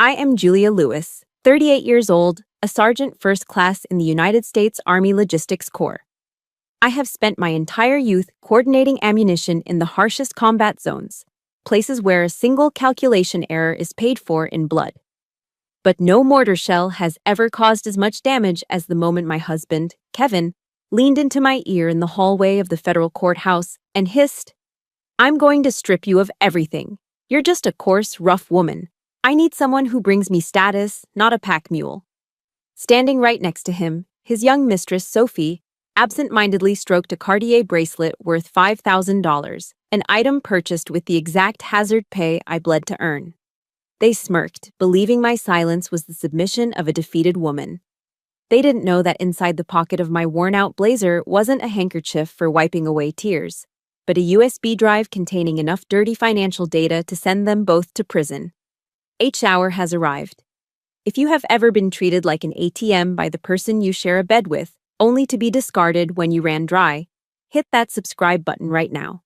I am Julia Lewis, 38 years old, a sergeant first class in the United States Army Logistics Corps. I have spent my entire youth coordinating ammunition in the harshest combat zones, places where a single calculation error is paid for in blood. But no mortar shell has ever caused as much damage as the moment my husband, Kevin, leaned into my ear in the hallway of the federal courthouse and hissed, "I'm going to strip you of everything. You're just a coarse, rough woman. I need someone who brings me status, not a pack mule." Standing right next to him, his young mistress, Sophie, absent-mindedly stroked a Cartier bracelet worth $5,000, an item purchased with the exact hazard pay I bled to earn. They smirked, believing my silence was the submission of a defeated woman. They didn't know that inside the pocket of my worn-out blazer wasn't a handkerchief for wiping away tears, but a USB drive containing enough dirty financial data to send them both to prison. H hour has arrived. If you have ever been treated like an ATM by the person you share a bed with, only to be discarded when you ran dry, hit that subscribe button right now.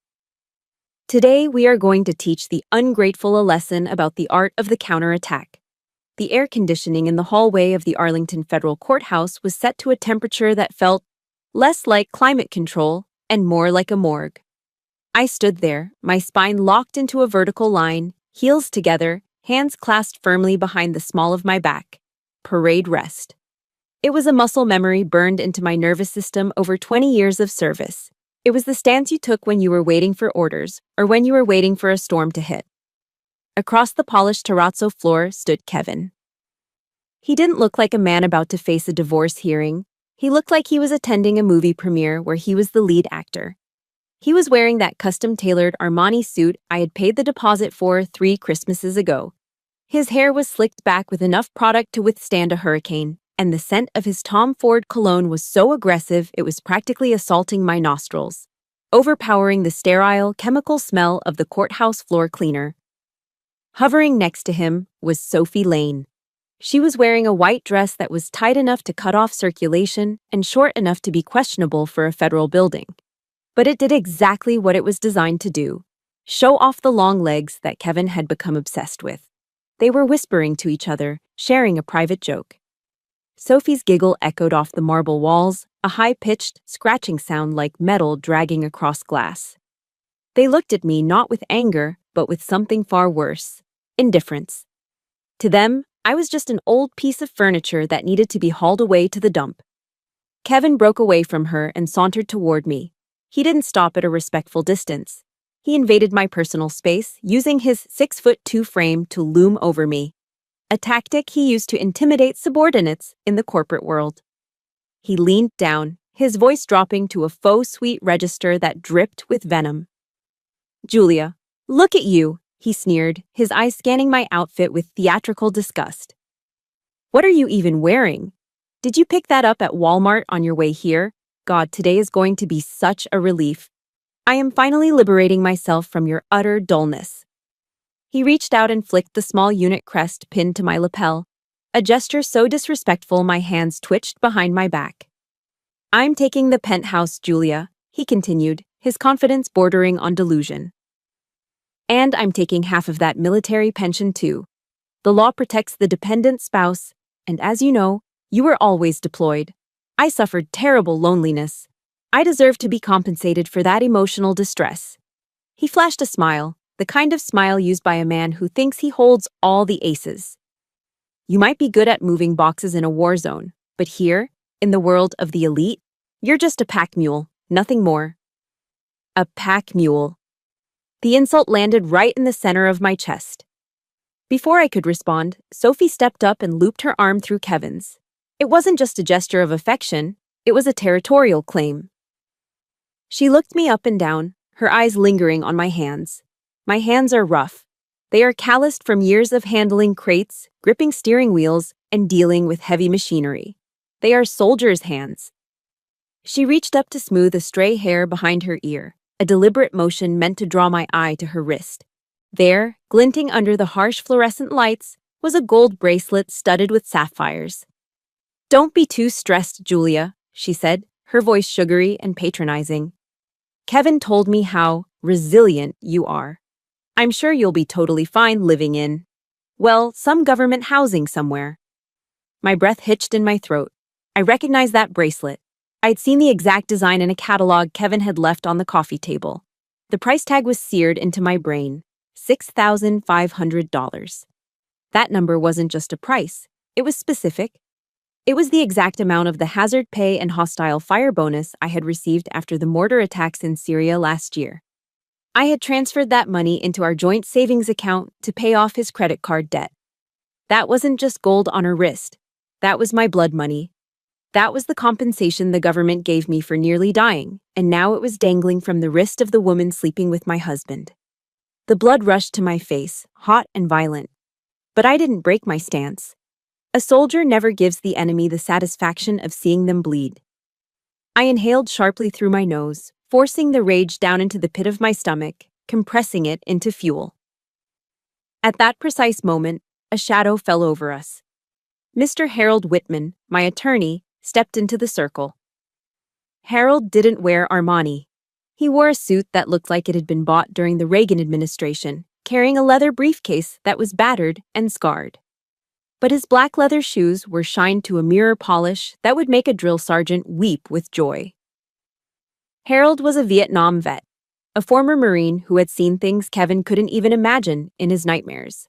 Today, we are going to teach the ungrateful a lesson about the art of the counterattack. The air conditioning in the hallway of the Arlington Federal Courthouse was set to a temperature that felt less like climate control and more like a morgue. I stood there, my spine locked into a vertical line, heels together, hands clasped firmly behind the small of my back. Parade rest. It was a muscle memory burned into my nervous system over 20 years of service. It was the stance you took when you were waiting for orders, or when you were waiting for a storm to hit. Across the polished terrazzo floor stood Kevin. He didn't look like a man about to face a divorce hearing. He looked like he was attending a movie premiere where he was the lead actor. He was wearing that custom-tailored Armani suit I had paid the deposit for 3 Christmases ago. His hair was slicked back with enough product to withstand a hurricane, and the scent of his Tom Ford cologne was so aggressive it was practically assaulting my nostrils, overpowering the sterile, chemical smell of the courthouse floor cleaner. Hovering next to him was Sophie Lane. She was wearing a white dress that was tight enough to cut off circulation and short enough to be questionable for a federal building. But it did exactly what it was designed to do: show off the long legs that Kevin had become obsessed with. They were whispering to each other, sharing a private joke. Sophie's giggle echoed off the marble walls, a high-pitched, scratching sound like metal dragging across glass. They looked at me not with anger, but with something far worse: indifference. To them, I was just an old piece of furniture that needed to be hauled away to the dump. Kevin broke away from her and sauntered toward me. He didn't stop at a respectful distance. He invaded my personal space, using his 6'2" frame to loom over me, a tactic he used to intimidate subordinates in the corporate world. He leaned down, his voice dropping to a faux sweet register that dripped with venom. "Julia, look at you," he sneered, his eyes scanning my outfit with theatrical disgust. "What are you even wearing? Did you pick that up at Walmart on your way here? God, today is going to be such a relief. I am finally liberating myself from your utter dullness." He reached out and flicked the small unit crest pinned to my lapel, a gesture so disrespectful my hands twitched behind my back. "I'm taking the penthouse, Julia," he continued, his confidence bordering on delusion. "And I'm taking half of that military pension too. The law protects the dependent spouse, and as you know, you were always deployed. I suffered terrible loneliness. I deserve to be compensated for that emotional distress." He flashed a smile, the kind of smile used by a man who thinks he holds all the aces. "You might be good at moving boxes in a war zone, but here, in the world of the elite, you're just a pack mule, nothing more." A pack mule. The insult landed right in the center of my chest. Before I could respond, Sophie stepped up and looped her arm through Kevin's. It wasn't just a gesture of affection, it was a territorial claim. She looked me up and down, her eyes lingering on my hands. My hands are rough. They are calloused from years of handling crates, gripping steering wheels, and dealing with heavy machinery. They are soldiers' hands. She reached up to smooth a stray hair behind her ear, a deliberate motion meant to draw my eye to her wrist. There, glinting under the harsh fluorescent lights, was a gold bracelet studded with sapphires. "Don't be too stressed, Julia," she said, her voice sugary and patronizing. "Kevin told me how resilient you are. I'm sure you'll be totally fine living in Well, some government housing somewhere. My breath hitched in my throat. I recognized that bracelet. I'd seen the exact design in a catalog Kevin had left on the coffee table. The price tag was seared into my brain. $6,500. That number wasn't just a price. It was specific. It was the exact amount of the hazard pay and hostile fire bonus I had received after the mortar attacks in Syria last year. I had transferred that money into our joint savings account to pay off his credit card debt. That wasn't just gold on her wrist. That was my blood money. That was the compensation the government gave me for nearly dying, and now it was dangling from the wrist of the woman sleeping with my husband. The blood rushed to my face, hot and violent. But I didn't break my stance. A soldier never gives the enemy the satisfaction of seeing them bleed. I inhaled sharply through my nose, forcing the rage down into the pit of my stomach, compressing it into fuel. At that precise moment, a shadow fell over us. Mr. Harold Whitman, my attorney, stepped into the circle. Harold didn't wear Armani. He wore a suit that looked like it had been bought during the Reagan administration, carrying a leather briefcase that was battered and scarred. But his black leather shoes were shined to a mirror polish that would make a drill sergeant weep with joy. Harold was a Vietnam vet, a former Marine who had seen things Kevin couldn't even imagine in his nightmares.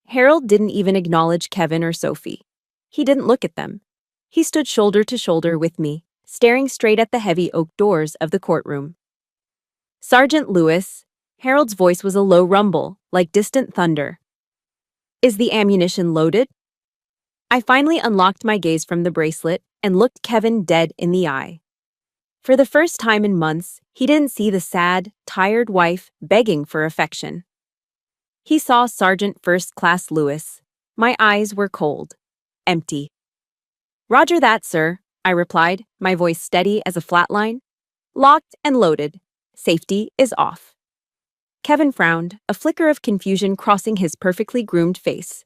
Harold didn't even acknowledge Kevin or Sophie. He didn't look at them. He stood shoulder to shoulder with me, staring straight at the heavy oak doors of the courtroom. Sergeant Lewis, Harold's voice was a low rumble, like distant thunder. Is the ammunition loaded? I finally unlocked my gaze from the bracelet and looked Kevin dead in the eye. For the first time in months, he didn't see the sad, tired wife begging for affection. He saw Sergeant First Class Lewis. My eyes were cold, empty. Roger that, sir, I replied, my voice steady as a flatline. Locked and loaded. Safety is off. Kevin frowned, a flicker of confusion crossing his perfectly groomed face.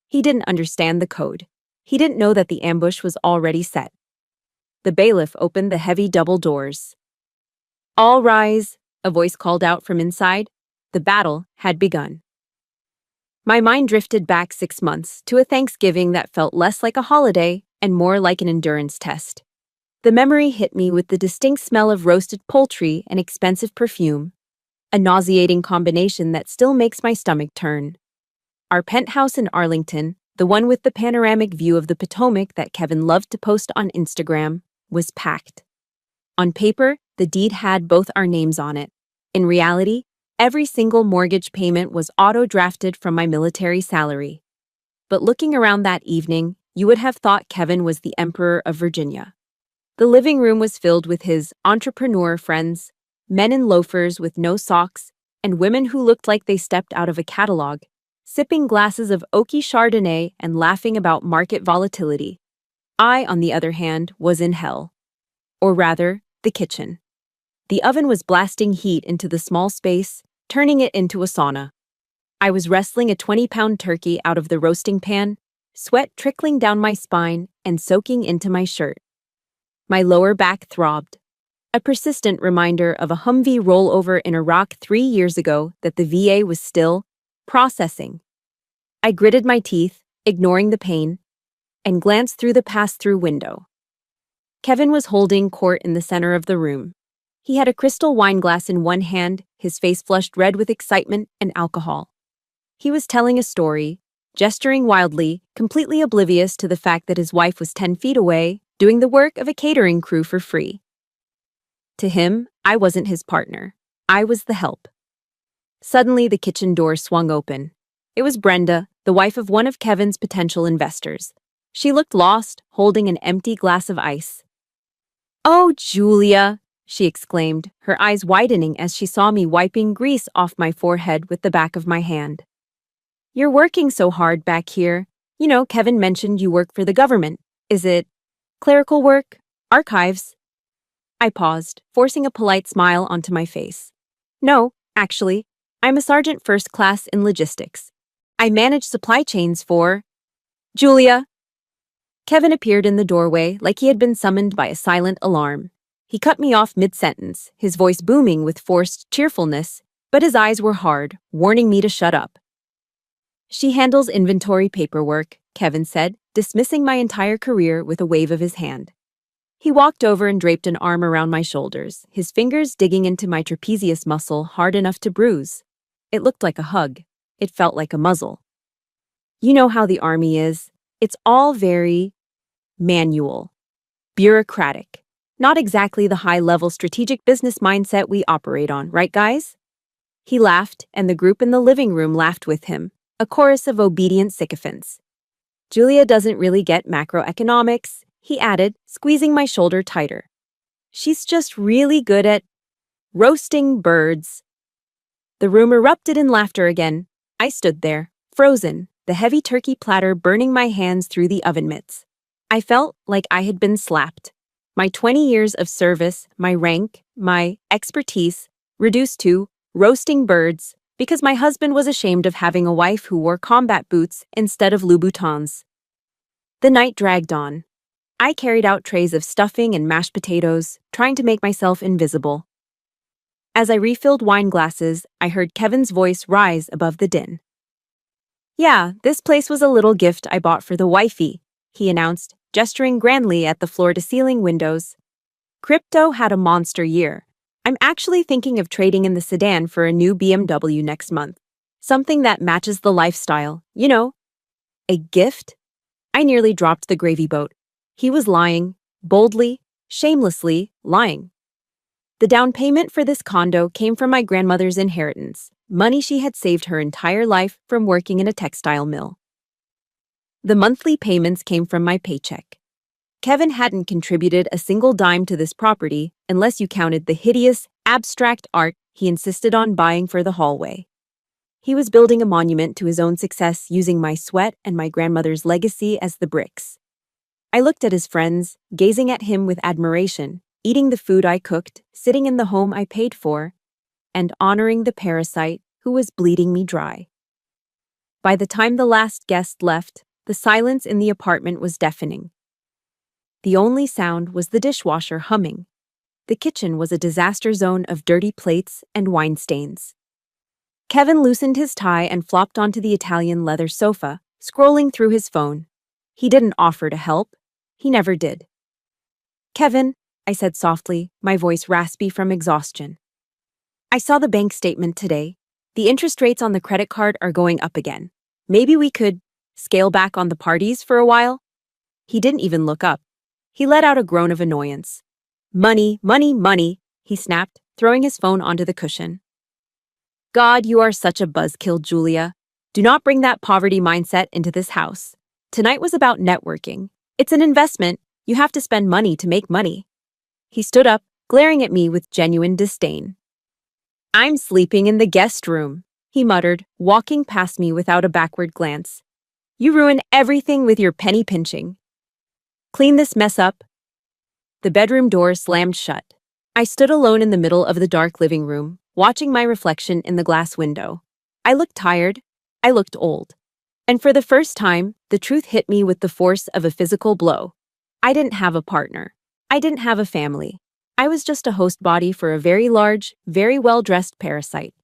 He didn't understand the code. He didn't know that the ambush was already set. The bailiff opened the heavy double doors. All rise, a voice called out from inside. The battle had begun. My mind drifted back 6 months to a Thanksgiving that felt less like a holiday and more like an endurance test. The memory hit me with the distinct smell of roasted poultry and expensive perfume, a nauseating combination that still makes my stomach turn. Our penthouse in Arlington, the one with the panoramic view of the Potomac that Kevin loved to post on Instagram, was packed. On paper, the deed had both our names on it. In reality, every single mortgage payment was auto-drafted from my military salary. But looking around that evening, you would have thought Kevin was the Emperor of Virginia. The living room was filled with his entrepreneur friends, men in loafers with no socks, and women who looked like they stepped out of a catalog, sipping glasses of oaky Chardonnay and laughing about market volatility. I, on the other hand, was in hell. Or rather, the kitchen. The oven was blasting heat into the small space, turning it into a sauna. I was wrestling a 20-pound turkey out of the roasting pan, sweat trickling down my spine and soaking into my shirt. My lower back throbbed. A persistent reminder of a Humvee rollover in Iraq 3 years ago that the VA was still processing. I gritted my teeth, ignoring the pain, and glanced through the pass-through window. Kevin was holding court in the center of the room. He had a crystal wine glass in one hand, his face flushed red with excitement and alcohol. He was telling a story, gesturing wildly, completely oblivious to the fact that his wife was 10 feet away, doing the work of a catering crew for free. To him, I wasn't his partner. I was the help. Suddenly, the kitchen door swung open. It was Brenda, the wife of one of Kevin's potential investors. She looked lost, holding an empty glass of ice. "Oh, Julia," she exclaimed, her eyes widening as she saw me wiping grease off my forehead with the back of my hand. "You're working so hard back here. You know, Kevin mentioned you work for the government. Is it clerical work? Archives?" I paused, forcing a polite smile onto my face. "No, actually, I'm a sergeant first class in logistics. I manage supply chains for—" "Julia!" Kevin appeared in the doorway like he had been summoned by a silent alarm. He cut me off mid-sentence, his voice booming with forced cheerfulness, but his eyes were hard, warning me to shut up. She handles inventory paperwork, Kevin said, dismissing my entire career with a wave of his hand. He walked over and draped an arm around my shoulders, his fingers digging into my trapezius muscle hard enough to bruise. It looked like a hug. It felt like a muzzle. You know how the Army is. It's all very manual, bureaucratic. Not exactly the high-level strategic business mindset we operate on, right, guys? He laughed, and the group in the living room laughed with him, a chorus of obedient sycophants. Julia doesn't really get macroeconomics, he added, squeezing my shoulder tighter. She's just really good at roasting birds. The room erupted in laughter again. I stood there, frozen, the heavy turkey platter burning my hands through the oven mitts. I felt like I had been slapped. My 20 years of service, my rank, my expertise, reduced to roasting birds because my husband was ashamed of having a wife who wore combat boots instead of Louboutins. The night dragged on. I carried out trays of stuffing and mashed potatoes, trying to make myself invisible. As I refilled wine glasses, I heard Kevin's voice rise above the din. "Yeah, this place was a little gift I bought for the wifey," he announced, gesturing grandly at the floor-to-ceiling windows. "Crypto had a monster year. I'm actually thinking of trading in the sedan for a new BMW next month. Something that matches the lifestyle, you know." A gift? I nearly dropped the gravy boat. He was lying, boldly, shamelessly lying. The down payment for this condo came from my grandmother's inheritance, money she had saved her entire life from working in a textile mill. The monthly payments came from my paycheck. Kevin hadn't contributed a single dime to this property unless you counted the hideous, abstract art he insisted on buying for the hallway. He was building a monument to his own success using my sweat and my grandmother's legacy as the bricks. I looked at his friends, gazing at him with admiration, eating the food I cooked, sitting in the home I paid for, and honoring the parasite who was bleeding me dry. By the time the last guest left, the silence in the apartment was deafening. The only sound was the dishwasher humming. The kitchen was a disaster zone of dirty plates and wine stains. Kevin loosened his tie and flopped onto the Italian leather sofa, scrolling through his phone. He didn't offer to help. He never did. "Kevin," I said softly, my voice raspy from exhaustion. "I saw the bank statement today. The interest rates on the credit card are going up again. Maybe we could scale back on the parties for a while?" He didn't even look up. He let out a groan of annoyance. "Money, money, money," he snapped, throwing his phone onto the cushion. "God, you are such a buzzkill, Julia. Do not bring that poverty mindset into this house. Tonight was about networking. It's an investment. You have to spend money to make money." He stood up, glaring at me with genuine disdain. "I'm sleeping in the guest room," he muttered, walking past me without a backward glance. "You ruin everything with your penny pinching. Clean this mess up." The bedroom door slammed shut. I stood alone in the middle of the dark living room, watching my reflection in the glass window. I looked tired. I looked old. And for the first time, the truth hit me with the force of a physical blow. I didn't have a partner. I didn't have a family. I was just a host body for a very large, very well-dressed parasite.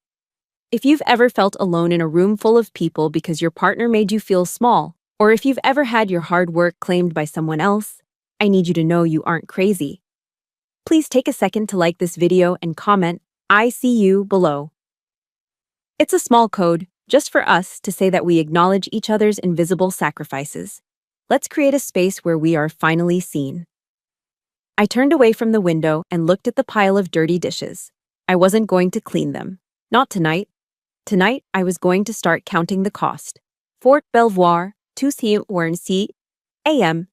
If you've ever felt alone in a room full of people because your partner made you feel small, or if you've ever had your hard work claimed by someone else, I need you to know you aren't crazy. Please take a second to like this video and comment, "I see you," below. It's a small code, just for us to say that we acknowledge each other's invisible sacrifices. Let's create a space where we are finally seen. I turned away from the window and looked at the pile of dirty dishes. I wasn't going to clean them. Not tonight. Tonight, I was going to start counting the cost. Fort Belvoir, 2:46 a.m.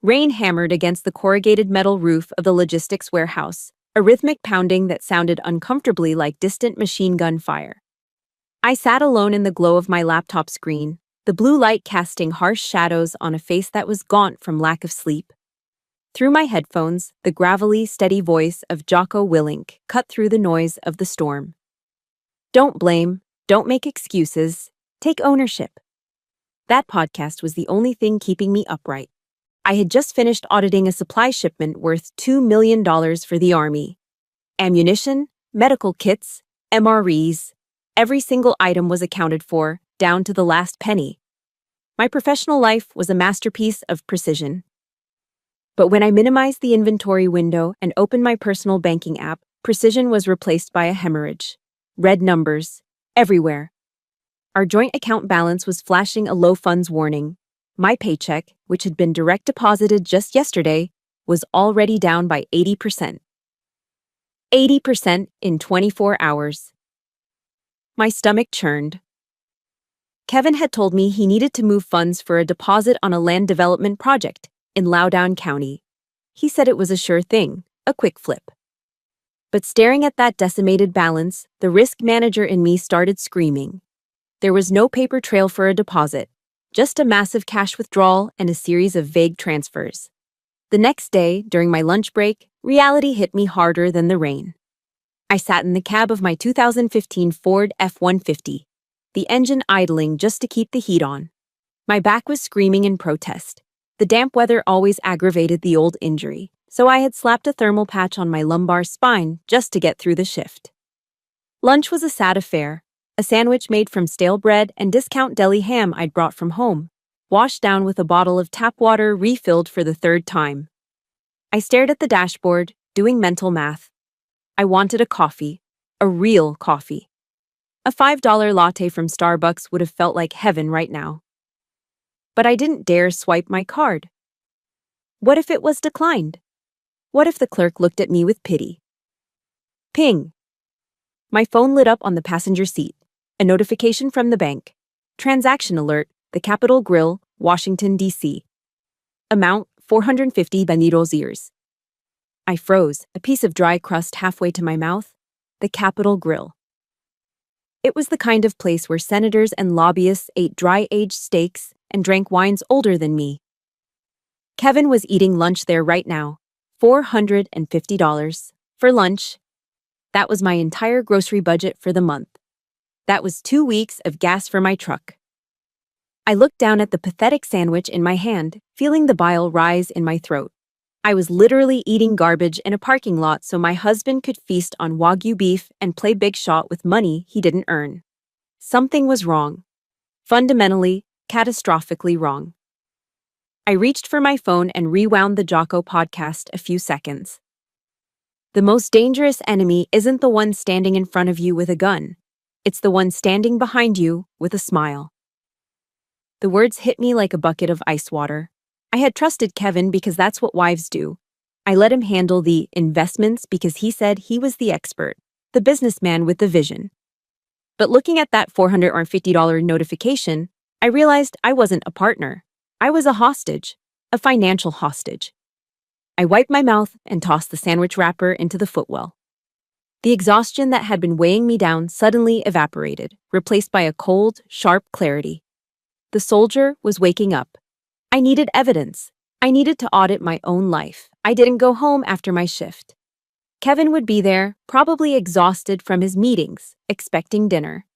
Rain hammered against the corrugated metal roof of the logistics warehouse, a rhythmic pounding that sounded uncomfortably like distant machine gun fire. I sat alone in the glow of my laptop screen, the blue light casting harsh shadows on a face that was gaunt from lack of sleep. Through my headphones, the gravelly, steady voice of Jocko Willink cut through the noise of the storm. "Don't blame, don't make excuses, take ownership." That podcast was the only thing keeping me upright. I had just finished auditing a supply shipment worth $2 million for the Army. Ammunition, medical kits, MREs. Every single item was accounted for, down to the last penny. My professional life was a masterpiece of precision. But when I minimized the inventory window and opened my personal banking app, precision was replaced by a hemorrhage. Red numbers, everywhere. Our joint account balance was flashing a low funds warning. My paycheck, which had been direct deposited just yesterday, was already down by 80%. 80% in 24 hours. My stomach churned. Kevin had told me he needed to move funds for a deposit on a land development project in Loudoun County. He said it was a sure thing, a quick flip. But staring at that decimated balance, the risk manager in me started screaming. There was no paper trail for a deposit, just a massive cash withdrawal and a series of vague transfers. The next day, during my lunch break, reality hit me harder than the rain. I sat in the cab of my 2015 Ford F-150, the engine idling just to keep the heat on. My back was screaming in protest. The damp weather always aggravated the old injury, so I had slapped a thermal patch on my lumbar spine just to get through the shift. Lunch was a sad affair, a sandwich made from stale bread and discount deli ham I'd brought from home, washed down with a bottle of tap water refilled for the third time. I stared at the dashboard, doing mental math. I wanted a coffee, a real coffee. A $5 latte from Starbucks would have felt like heaven right now. But I didn't dare swipe my card. What if it was declined? What if the clerk looked at me with pity? Ping. My phone lit up on the passenger seat. A notification from the bank. Transaction alert, the Capitol Grill, Washington, D.C. Amount, 450 benitos ears. I froze, a piece of dry crust halfway to my mouth. The Capitol Grill. It was the kind of place where senators and lobbyists ate dry-aged steaks and drank wines older than me. Kevin was eating lunch there right now. $450 for lunch. That was my entire grocery budget for the month. That was 2 weeks of gas for my truck. I looked down at the pathetic sandwich in my hand, feeling the bile rise in my throat. I was literally eating garbage in a parking lot so my husband could feast on Wagyu beef and play big shot with money he didn't earn. Something was wrong. Fundamentally, catastrophically wrong. I reached for my phone and rewound the Jocko podcast a few seconds. The most dangerous enemy isn't the one standing in front of you with a gun. It's the one standing behind you with a smile. The words hit me like a bucket of ice water. I had trusted Kevin because that's what wives do. I let him handle the investments because he said he was the expert, the businessman with the vision. But looking at that $450 notification, I realized I wasn't a partner. I was a hostage, a financial hostage. I wiped my mouth and tossed the sandwich wrapper into the footwell. The exhaustion that had been weighing me down suddenly evaporated, replaced by a cold, sharp clarity. The soldier was waking up. I needed evidence. I needed to audit my own life. I didn't go home after my shift. Kevin would be there, probably exhausted from his meetings, expecting dinner.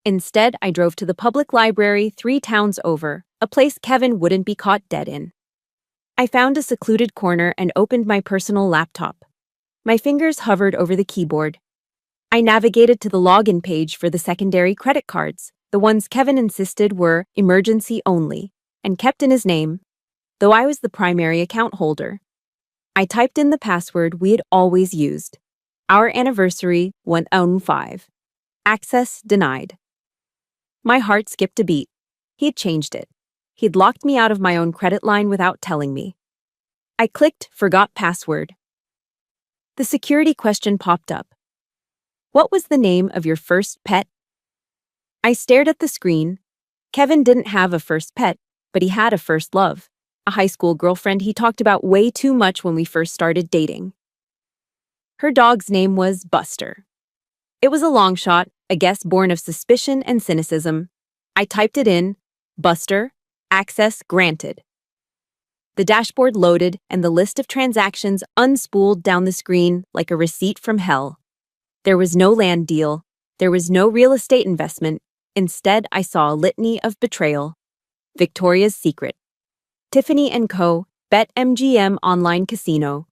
Instead, I drove to the public library 3 towns over, a place Kevin wouldn't be caught dead in. I found a secluded corner and opened my personal laptop. My fingers hovered over the keyboard. I navigated to the login page for the secondary credit cards, the ones Kevin insisted were emergency only, and kept in his name, though I was the primary account holder. I typed in the password we had always used. Our anniversary 105. Access denied. My heart skipped a beat. He'd changed it. He'd locked me out of my own credit line without telling me. I clicked Forgot Password. The security question popped up. What was the name of your first pet? I stared at the screen. Kevin didn't have a first pet, but he had a first love, a high school girlfriend he talked about way too much when we first started dating. Her dog's name was Buster. It was a long shot, a guess born of suspicion and cynicism. I typed it in, Buster, access granted. The dashboard loaded and the list of transactions unspooled down the screen like a receipt from hell. There was no land deal. There was no real estate investment. Instead, I saw a litany of betrayal. Victoria's Secret, Tiffany & Co., BetMGM Online Casino,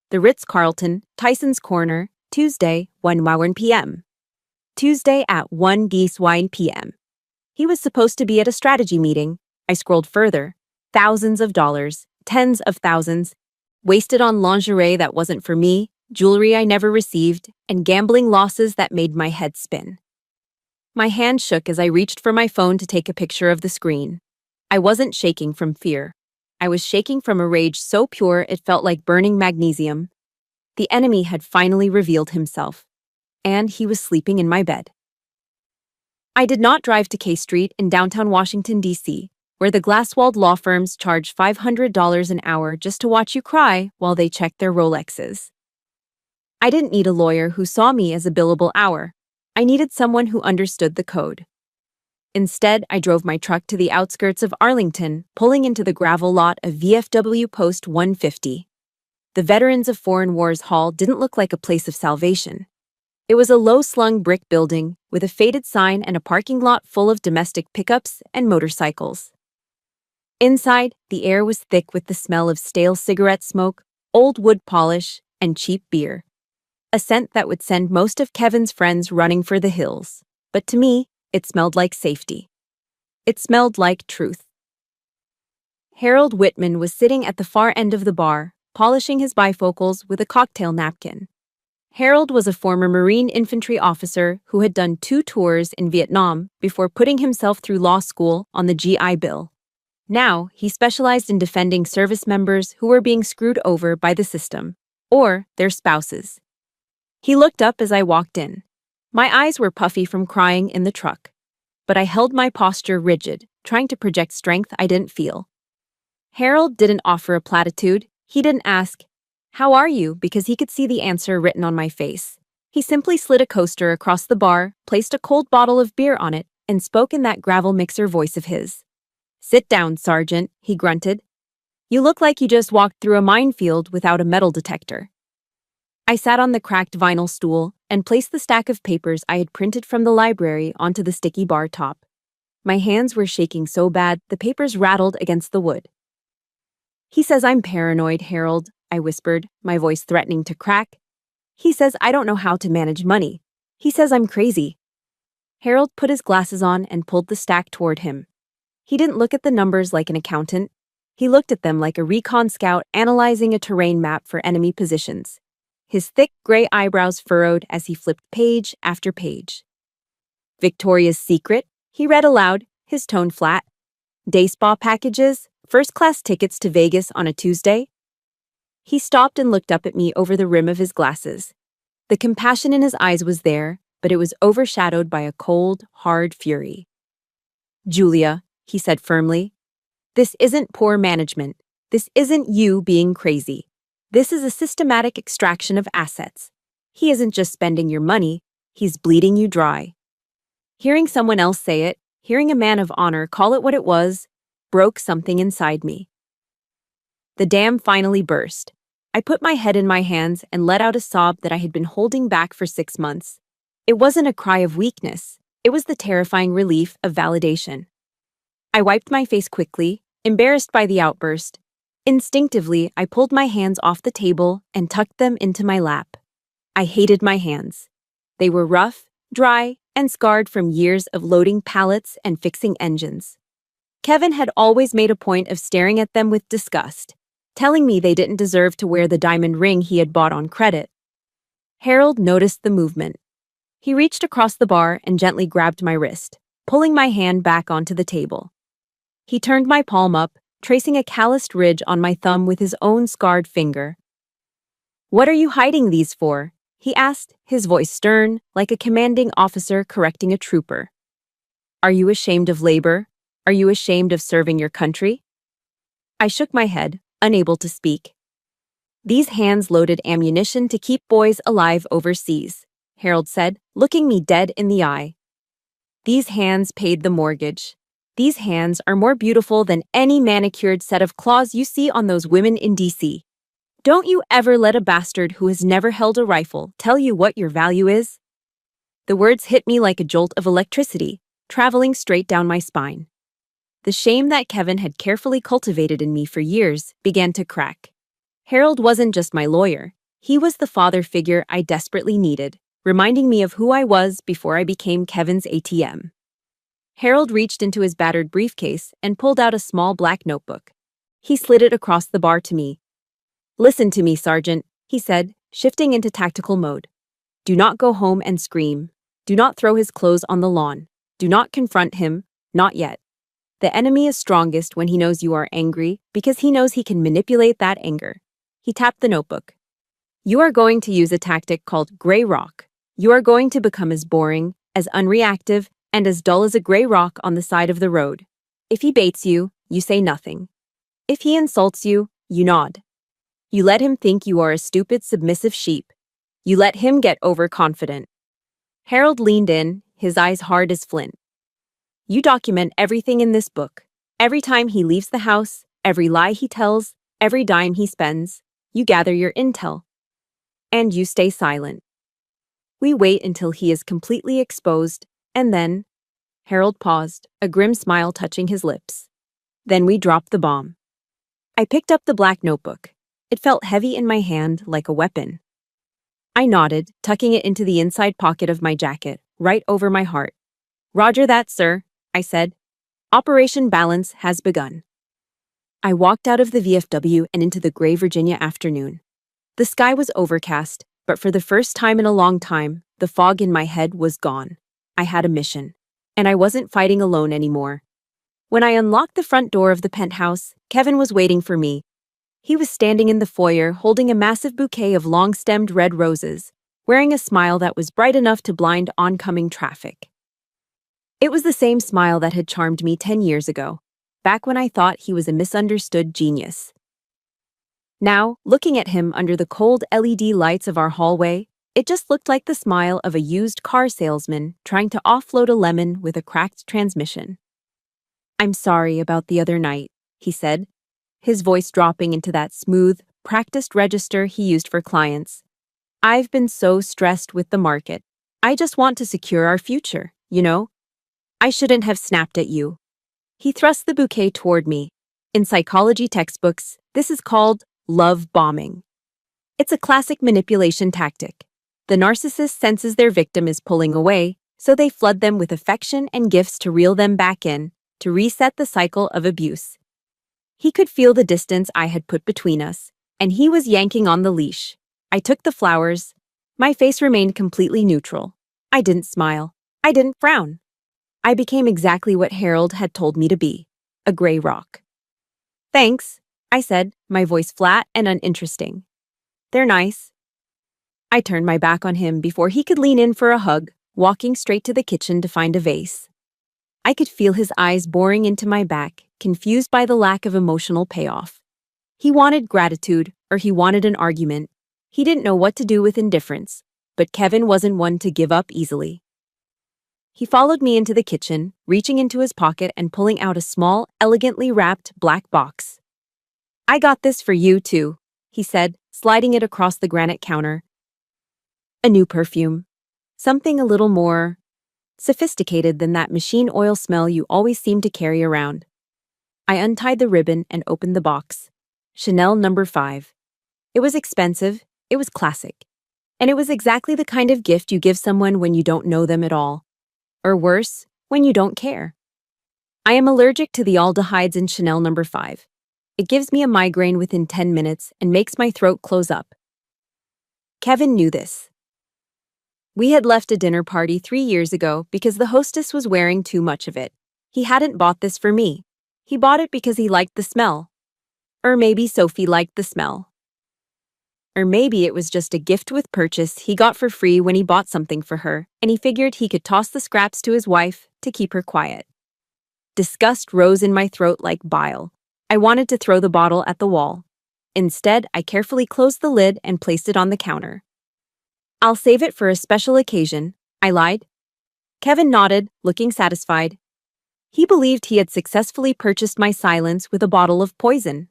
the Ritz-Carlton, Tyson's Corner, Tuesday, 1 p.m. Tuesday at 1 p.m. He was supposed to be at a strategy meeting. I scrolled further. Thousands of dollars, tens of thousands, wasted on lingerie that wasn't for me, jewelry I never received, and gambling losses that made my head spin. My hand shook as I reached for my phone to take a picture of the screen. I wasn't shaking from fear. I was shaking from a rage so pure it felt like burning magnesium. The enemy had finally revealed himself, and he was sleeping in my bed. I did not drive to K Street in downtown Washington, D.C., where the glass-walled law firms charge $500 an hour just to watch you cry while they check their Rolexes. I didn't need a lawyer who saw me as a billable hour. I needed someone who understood the code. Instead, I drove my truck to the outskirts of Arlington, pulling into the gravel lot of VFW Post 150. The Veterans of Foreign Wars Hall didn't look like a place of salvation. It was a low-slung brick building with a faded sign and a parking lot full of domestic pickups and motorcycles. Inside, the air was thick with the smell of stale cigarette smoke, old wood polish, and cheap beer. A scent that would send most of Kevin's friends running for the hills. But to me, it smelled like safety. It smelled like truth. Harold Whitman was sitting at the far end of the bar, polishing his bifocals with a cocktail napkin. Harold was a former Marine infantry officer who had done 2 tours in Vietnam before putting himself through law school on the GI Bill. Now, he specialized in defending service members who were being screwed over by the system, or their spouses. He looked up as I walked in. My eyes were puffy from crying in the truck, but I held my posture rigid, trying to project strength I didn't feel. Harold didn't offer a platitude. He didn't ask, "How are you?" because he could see the answer written on my face. He simply slid a coaster across the bar, placed a cold bottle of beer on it, and spoke in that gravel mixer voice of his. "Sit down, Sergeant," he grunted. "You look like you just walked through a minefield without a metal detector." I sat on the cracked vinyl stool and placed the stack of papers I had printed from the library onto the sticky bar top. My hands were shaking so bad the papers rattled against the wood. "He says I'm paranoid, Harold," I whispered, my voice threatening to crack. "He says I don't know how to manage money. He says I'm crazy." Harold put his glasses on and pulled the stack toward him. He didn't look at the numbers like an accountant. He looked at them like a recon scout analyzing a terrain map for enemy positions. His thick gray eyebrows furrowed as he flipped page after page. "Victoria's Secret," he read aloud, his tone flat. "Day spa packages, first-class tickets to Vegas on a Tuesday." He stopped and looked up at me over the rim of his glasses. The compassion in his eyes was there, but it was overshadowed by a cold, hard fury. "Julia," he said firmly, "this isn't poor management. This isn't you being crazy. This is a systematic extraction of assets. He isn't just spending your money, he's bleeding you dry." Hearing someone else say it, hearing a man of honor call it what it was, broke something inside me. The dam finally burst. I put my head in my hands and let out a sob that I had been holding back for 6 months. It wasn't a cry of weakness. It was the terrifying relief of validation. I wiped my face quickly, embarrassed by the outburst. Instinctively, I pulled my hands off the table and tucked them into my lap. I hated my hands. They were rough, dry, and scarred from years of loading pallets and fixing engines. Kevin had always made a point of staring at them with disgust, telling me they didn't deserve to wear the diamond ring he had bought on credit. Harold noticed the movement. He reached across the bar and gently grabbed my wrist, pulling my hand back onto the table. He turned my palm up, tracing a calloused ridge on my thumb with his own scarred finger. "What are you hiding these for?" he asked, his voice stern, like a commanding officer correcting a trooper. "Are you ashamed of labor? Are you ashamed of serving your country?" I shook my head, unable to speak. "These hands loaded ammunition to keep boys alive overseas," Harold said, looking me dead in the eye. "These hands paid the mortgage. These hands are more beautiful than any manicured set of claws you see on those women in D.C. Don't you ever let a bastard who has never held a rifle tell you what your value is." The words hit me like a jolt of electricity, traveling straight down my spine. The shame that Kevin had carefully cultivated in me for years began to crack. Harold wasn't just my lawyer. He was the father figure I desperately needed, reminding me of who I was before I became Kevin's ATM. Harold reached into his battered briefcase and pulled out a small black notebook. He slid it across the bar to me. "Listen to me, Sergeant," he said, shifting into tactical mode. "Do not go home and scream. Do not throw his clothes on the lawn. Do not confront him, not yet. The enemy is strongest when he knows you are angry because he knows he can manipulate that anger." He tapped the notebook. "You are going to use a tactic called gray rock. You are going to become as boring, as unreactive, and as dull as a gray rock on the side of the road. If he baits you, you say nothing. If he insults you, you nod. You let him think you are a stupid, submissive sheep. You let him get overconfident." Harold leaned in, his eyes hard as flint. "You document everything in this book. Every time he leaves the house, every lie he tells, every dime he spends. You gather your intel. And you stay silent. We wait until he is completely exposed, and then—" Harold paused, a grim smile touching his lips. "Then we drop the bomb." I picked up the black notebook. It felt heavy in my hand, like a weapon. I nodded, tucking it into the inside pocket of my jacket, right over my heart. "Roger that, sir," I said. "Operation Balance has begun." I walked out of the VFW and into the gray Virginia afternoon. The sky was overcast, but for the first time in a long time, the fog in my head was gone. I had a mission, and I wasn't fighting alone anymore. When I unlocked the front door of the penthouse, Kevin was waiting for me. He was standing in the foyer holding a massive bouquet of long-stemmed red roses, wearing a smile that was bright enough to blind oncoming traffic. It was the same smile that had charmed me 10 years ago, back when I thought he was a misunderstood genius. Now, looking at him under the cold LED lights of our hallway, it just looked like the smile of a used car salesman trying to offload a lemon with a cracked transmission. "I'm sorry about the other night," he said, his voice dropping into that smooth, practiced register he used for clients. "I've been so stressed with the market. I just want to secure our future, you know? I shouldn't have snapped at you." He thrust the bouquet toward me. In psychology textbooks, this is called love bombing. It's a classic manipulation tactic. The narcissist senses their victim is pulling away, so they flood them with affection and gifts to reel them back in, to reset the cycle of abuse. He could feel the distance I had put between us, and he was yanking on the leash. I took the flowers. My face remained completely neutral. I didn't smile. I didn't frown. I became exactly what Harold had told me to be, a gray rock. "Thanks," I said, my voice flat and uninteresting. "They're nice." I turned my back on him before he could lean in for a hug, walking straight to the kitchen to find a vase. I could feel his eyes boring into my back, confused by the lack of emotional payoff. He wanted gratitude, or he wanted an argument. He didn't know what to do with indifference, but Kevin wasn't one to give up easily. He followed me into the kitchen, reaching into his pocket and pulling out a small, elegantly wrapped black box. "I got this for you, too," he said, sliding it across the granite counter. A new perfume. Something a little more sophisticated than that machine oil smell you always seem to carry around. I untied the ribbon and opened the box. Chanel No. 5. It was expensive, it was classic, and it was exactly the kind of gift you give someone when you don't know them at all. Or worse, when you don't care. I am allergic to the aldehydes in Chanel No. 5. It gives me a migraine within 10 minutes and makes my throat close up. Kevin knew this. We had left a dinner party 3 years ago because the hostess was wearing too much of it. He hadn't bought this for me. He bought it because he liked the smell. Or maybe Sophie liked the smell. Or maybe it was just a gift with purchase he got for free when he bought something for her, and he figured he could toss the scraps to his wife to keep her quiet. Disgust rose in my throat like bile. I wanted to throw the bottle at the wall. Instead, I carefully closed the lid and placed it on the counter. "I'll save it for a special occasion," I lied. Kevin nodded, looking satisfied. He believed he had successfully purchased my silence with a bottle of poison.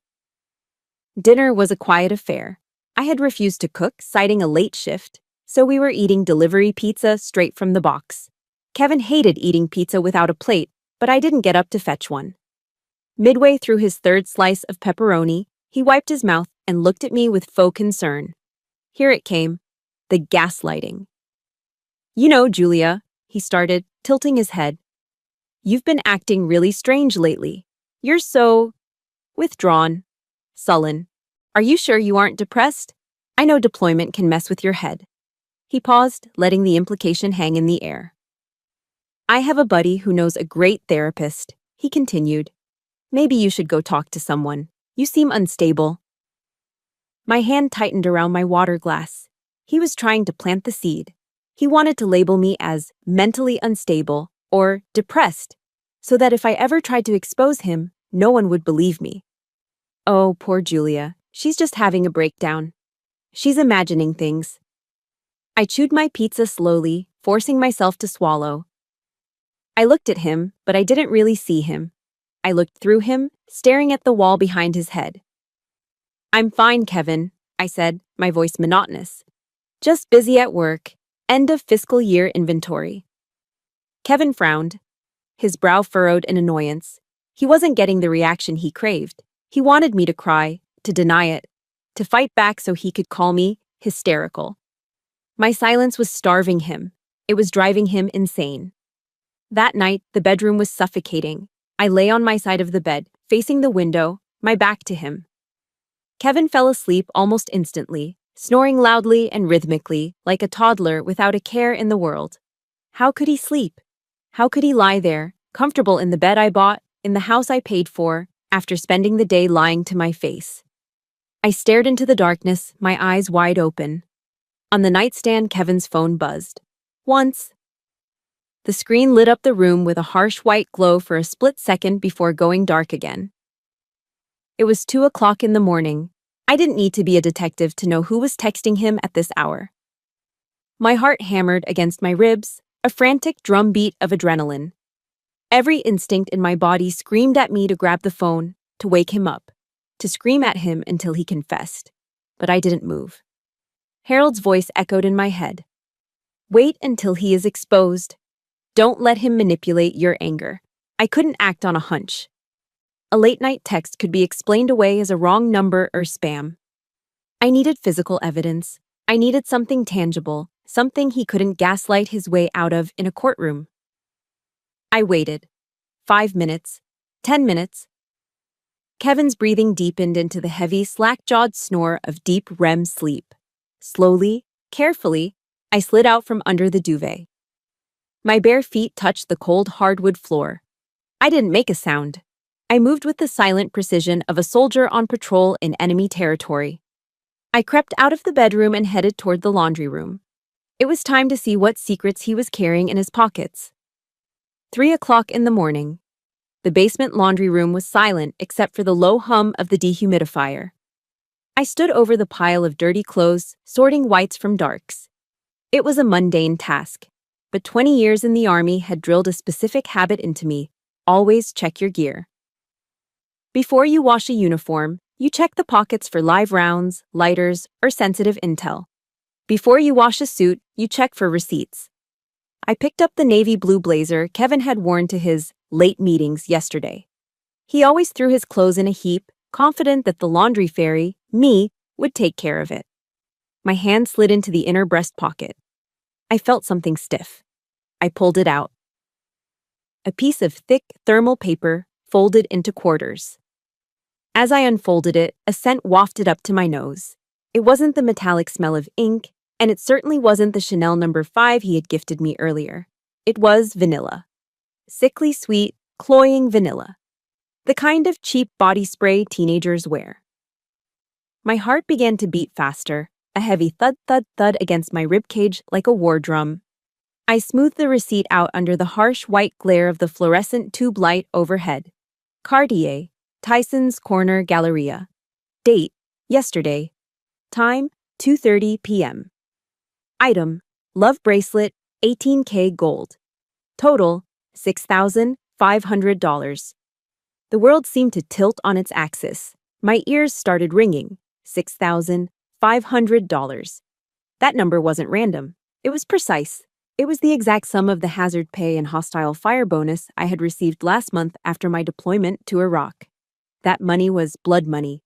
Dinner was a quiet affair. I had refused to cook, citing a late shift, so we were eating delivery pizza straight from the box. Kevin hated eating pizza without a plate, but I didn't get up to fetch one. Midway through his third slice of pepperoni, he wiped his mouth and looked at me with faux concern. Here it came, the gaslighting. "You know, Julia," he started, tilting his head. You've been acting really strange lately. You're so withdrawn, sullen. Are you sure you aren't depressed? I know deployment can mess with your head. He paused, letting the implication hang in the air. I have a buddy who knows a great therapist, he continued. Maybe you should go talk to someone. You seem unstable. My hand tightened around my water glass. He was trying to plant the seed. He wanted to label me as mentally unstable or depressed, so that if I ever tried to expose him, no one would believe me. Oh, poor Julia. She's just having a breakdown. She's imagining things. I chewed my pizza slowly, forcing myself to swallow. I looked at him, but I didn't really see him. I looked through him, staring at the wall behind his head. I'm fine, Kevin, I said, my voice monotonous. Just busy at work. End of fiscal year inventory. Kevin frowned. His brow furrowed in annoyance. He wasn't getting the reaction he craved. He wanted me to cry, to deny it, to fight back so he could call me hysterical. My silence was starving him. It was driving him insane. That night, the bedroom was suffocating. I lay on my side of the bed, facing the window, my back to him. Kevin fell asleep almost instantly, snoring loudly and rhythmically, like a toddler without a care in the world. How could he sleep? How could he lie there, comfortable in the bed I bought, in the house I paid for, after spending the day lying to my face? I stared into the darkness, my eyes wide open. On the nightstand, Kevin's phone buzzed. Once. The screen lit up the room with a harsh white glow for a split second before going dark again. It was 2:00 in the morning. I didn't need to be a detective to know who was texting him at this hour. My heart hammered against my ribs, a frantic drumbeat of adrenaline. Every instinct in my body screamed at me to grab the phone, to wake him up, to scream at him until he confessed. But I didn't move. Harold's voice echoed in my head. Wait until he is exposed. Don't let him manipulate your anger. I couldn't act on a hunch. A late-night text could be explained away as a wrong number or spam. I needed physical evidence. I needed something tangible, something he couldn't gaslight his way out of in a courtroom. I waited. 5 minutes. 10 minutes. Kevin's breathing deepened into the heavy, slack-jawed snore of deep REM sleep. Slowly, carefully, I slid out from under the duvet. My bare feet touched the cold hardwood floor. I didn't make a sound. I moved with the silent precision of a soldier on patrol in enemy territory. I crept out of the bedroom and headed toward the laundry room. It was time to see what secrets he was carrying in his pockets. 3:00 in the morning. The basement laundry room was silent except for the low hum of the dehumidifier. I stood over the pile of dirty clothes, sorting whites from darks. It was a mundane task, but 20 years in the Army had drilled a specific habit into me: always check your gear. Before you wash a uniform, you check the pockets for live rounds, lighters, or sensitive intel. Before you wash a suit, you check for receipts. I picked up the navy blue blazer Kevin had worn to his late meetings yesterday. He always threw his clothes in a heap, confident that the laundry fairy, me, would take care of it. My hand slid into the inner breast pocket. I felt something stiff. I pulled it out. A piece of thick thermal paper folded into quarters. As I unfolded it, a scent wafted up to my nose. It wasn't the metallic smell of ink, and it certainly wasn't the Chanel No. 5 he had gifted me earlier. It was vanilla. Sickly sweet, cloying vanilla. The kind of cheap body spray teenagers wear. My heart began to beat faster, a heavy thud-thud-thud against my ribcage like a war drum. I smoothed the receipt out under the harsh white glare of the fluorescent tube light overhead. Cartier, Tyson's Corner Galleria. Date, yesterday. Time, 2:30 p.m. Item, love bracelet, 18K gold. Total, $6,500. The world seemed to tilt on its axis. My ears started ringing. $6,500. That number wasn't random. It was precise. It was the exact sum of the hazard pay and hostile fire bonus I had received last month after my deployment to Iraq. That money was blood money.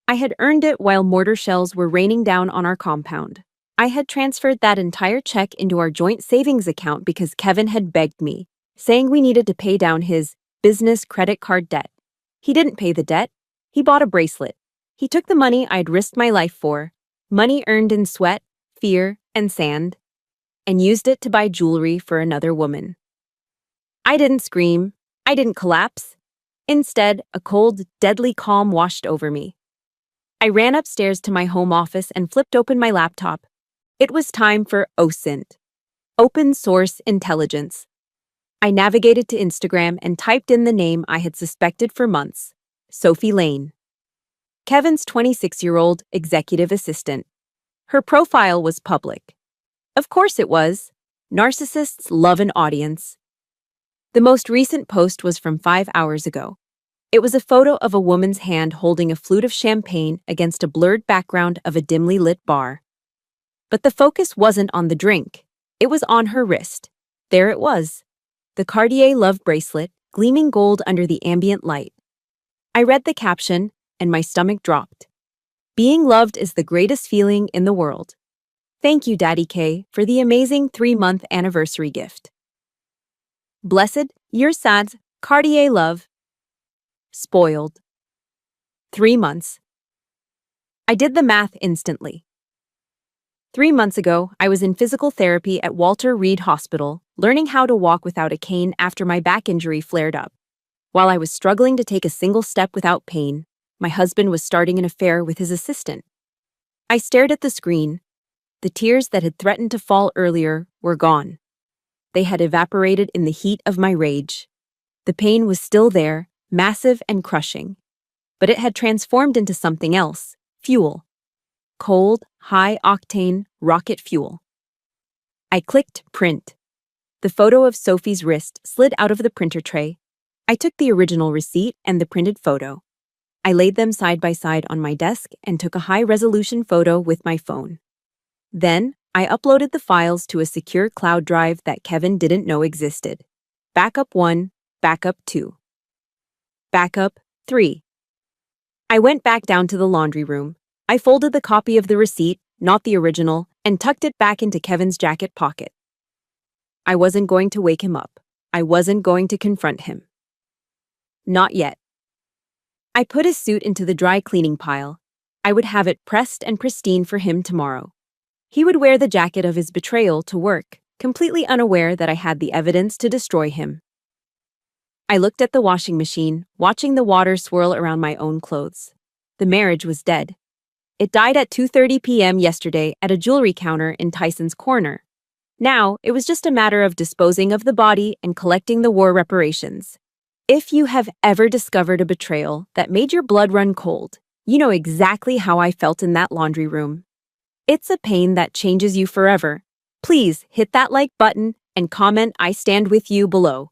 I had earned it while mortar shells were raining down on our compound. I had transferred that entire check into our joint savings account because Kevin had begged me. saying we needed to pay down his business credit card debt. He didn't pay the debt. He bought a bracelet. He took the money I'd risked my life for, money earned in sweat, fear, and sand, and used it to buy jewelry for another woman. I didn't scream. I didn't collapse. Instead, a cold, deadly calm washed over me. I ran upstairs to my home office and flipped open my laptop. It was time for OSINT, Open Source Intelligence. I navigated to Instagram and typed in the name I had suspected for months, Sophie Lane. Kevin's 26-year-old executive assistant. Her profile was public. Of course it was. Narcissists love an audience. The most recent post was from 5 hours ago. It was a photo of a woman's hand holding a flute of champagne against a blurred background of a dimly lit bar. But the focus wasn't on the drink. It was on her wrist. There it was. The Cartier Love bracelet, gleaming gold under the ambient light. I read the caption, and my stomach dropped. Being loved is the greatest feeling in the world. Thank you, Daddy K, for the amazing 3-month anniversary gift. Blessed, you're sad, Cartier Love. Spoiled. 3 months. I did the math instantly. 3 months ago, I was in physical therapy at Walter Reed Hospital, learning how to walk without a cane after my back injury flared up. While I was struggling to take a single step without pain, my husband was starting an affair with his assistant. I stared at the screen. The tears that had threatened to fall earlier were gone. They had evaporated in the heat of my rage. The pain was still there, massive and crushing. But it had transformed into something else, fuel. Cold, high-octane rocket fuel. I clicked print. The photo of Sophie's wrist slid out of the printer tray. I took the original receipt and the printed photo. I laid them side by side on my desk and took a high-resolution photo with my phone. Then, I uploaded the files to a secure cloud drive that Kevin didn't know existed. Backup 1, Backup 2. Backup 3. I went back down to the laundry room. I folded the copy of the receipt, not the original, and tucked it back into Kevin's jacket pocket. I wasn't going to wake him up. I wasn't going to confront him. Not yet. I put his suit into the dry cleaning pile. I would have it pressed and pristine for him tomorrow. He would wear the jacket of his betrayal to work, completely unaware that I had the evidence to destroy him. I looked at the washing machine, watching the water swirl around my own clothes. The marriage was dead. It died at 2:30 p.m. yesterday at a jewelry counter in Tyson's Corner. Now, it was just a matter of disposing of the body and collecting the war reparations. If you have ever discovered a betrayal that made your blood run cold, you know exactly how I felt in that laundry room. It's a pain that changes you forever. Please hit that like button and comment "I stand with you" below.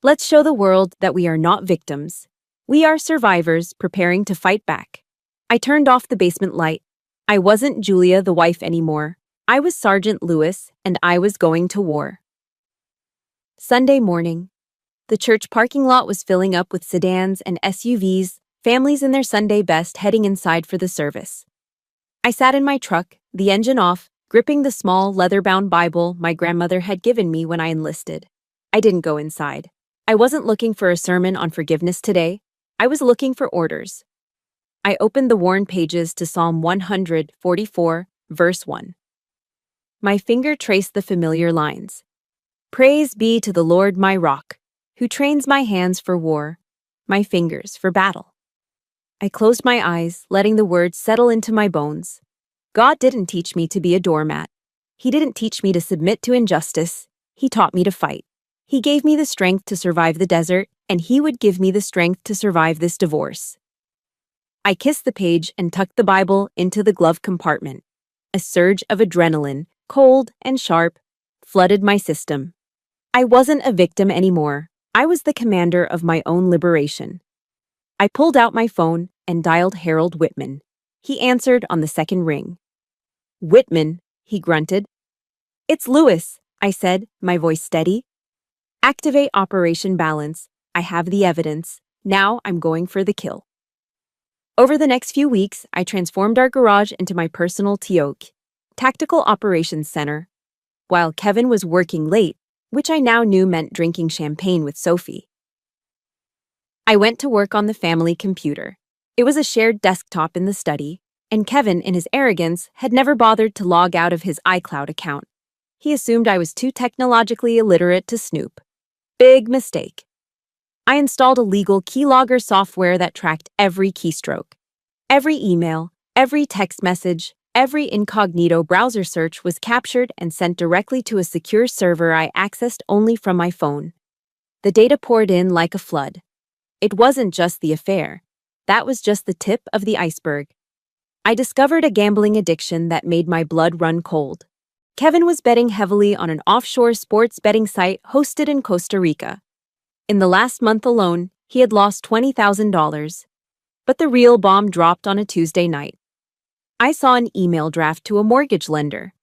Let's show the world that we are not victims. We are survivors preparing to fight back. I turned off the basement light. I wasn't Julia the wife anymore. I was Sergeant Lewis, and I was going to war. Sunday morning. The church parking lot was filling up with sedans and SUVs, families in their Sunday best heading inside for the service. I sat in my truck, the engine off, gripping the small leather-bound Bible my grandmother had given me when I enlisted. I didn't go inside. I wasn't looking for a sermon on forgiveness today. I was looking for orders. I opened the worn pages to Psalm 144, verse 1. My finger traced the familiar lines. Praise be to the Lord my rock, who trains my hands for war, my fingers for battle. I closed my eyes, letting the words settle into my bones. God didn't teach me to be a doormat. He didn't teach me to submit to injustice. He taught me to fight. He gave me the strength to survive the desert, and he would give me the strength to survive this divorce. I kissed the page and tucked the Bible into the glove compartment. A surge of adrenaline, cold and sharp, flooded my system. I wasn't a victim anymore. I was the commander of my own liberation. I pulled out my phone and dialed Harold Whitman. He answered on the second ring. Whitman, he grunted. It's Lewis, I said, my voice steady. Activate Operation Balance. I have the evidence. Now I'm going for the kill. Over the next few weeks, I transformed our garage into my personal TOC, Tactical Operations Center. While Kevin was working late, which I now knew meant drinking champagne with Sophie. I went to work on the family computer. It was a shared desktop in the study, and Kevin, in his arrogance, had never bothered to log out of his iCloud account. He assumed I was too technologically illiterate to snoop. Big mistake. I installed a legal keylogger software that tracked every keystroke. Every email, every text message, every incognito browser search was captured and sent directly to a secure server I accessed only from my phone. The data poured in like a flood. It wasn't just the affair. That was just the tip of the iceberg. I discovered a gambling addiction that made my blood run cold. Kevin was betting heavily on an offshore sports betting site hosted in Costa Rica. In the last month alone, he had lost $20,000. But the real bomb dropped on a Tuesday night. I saw an email draft to a mortgage lender.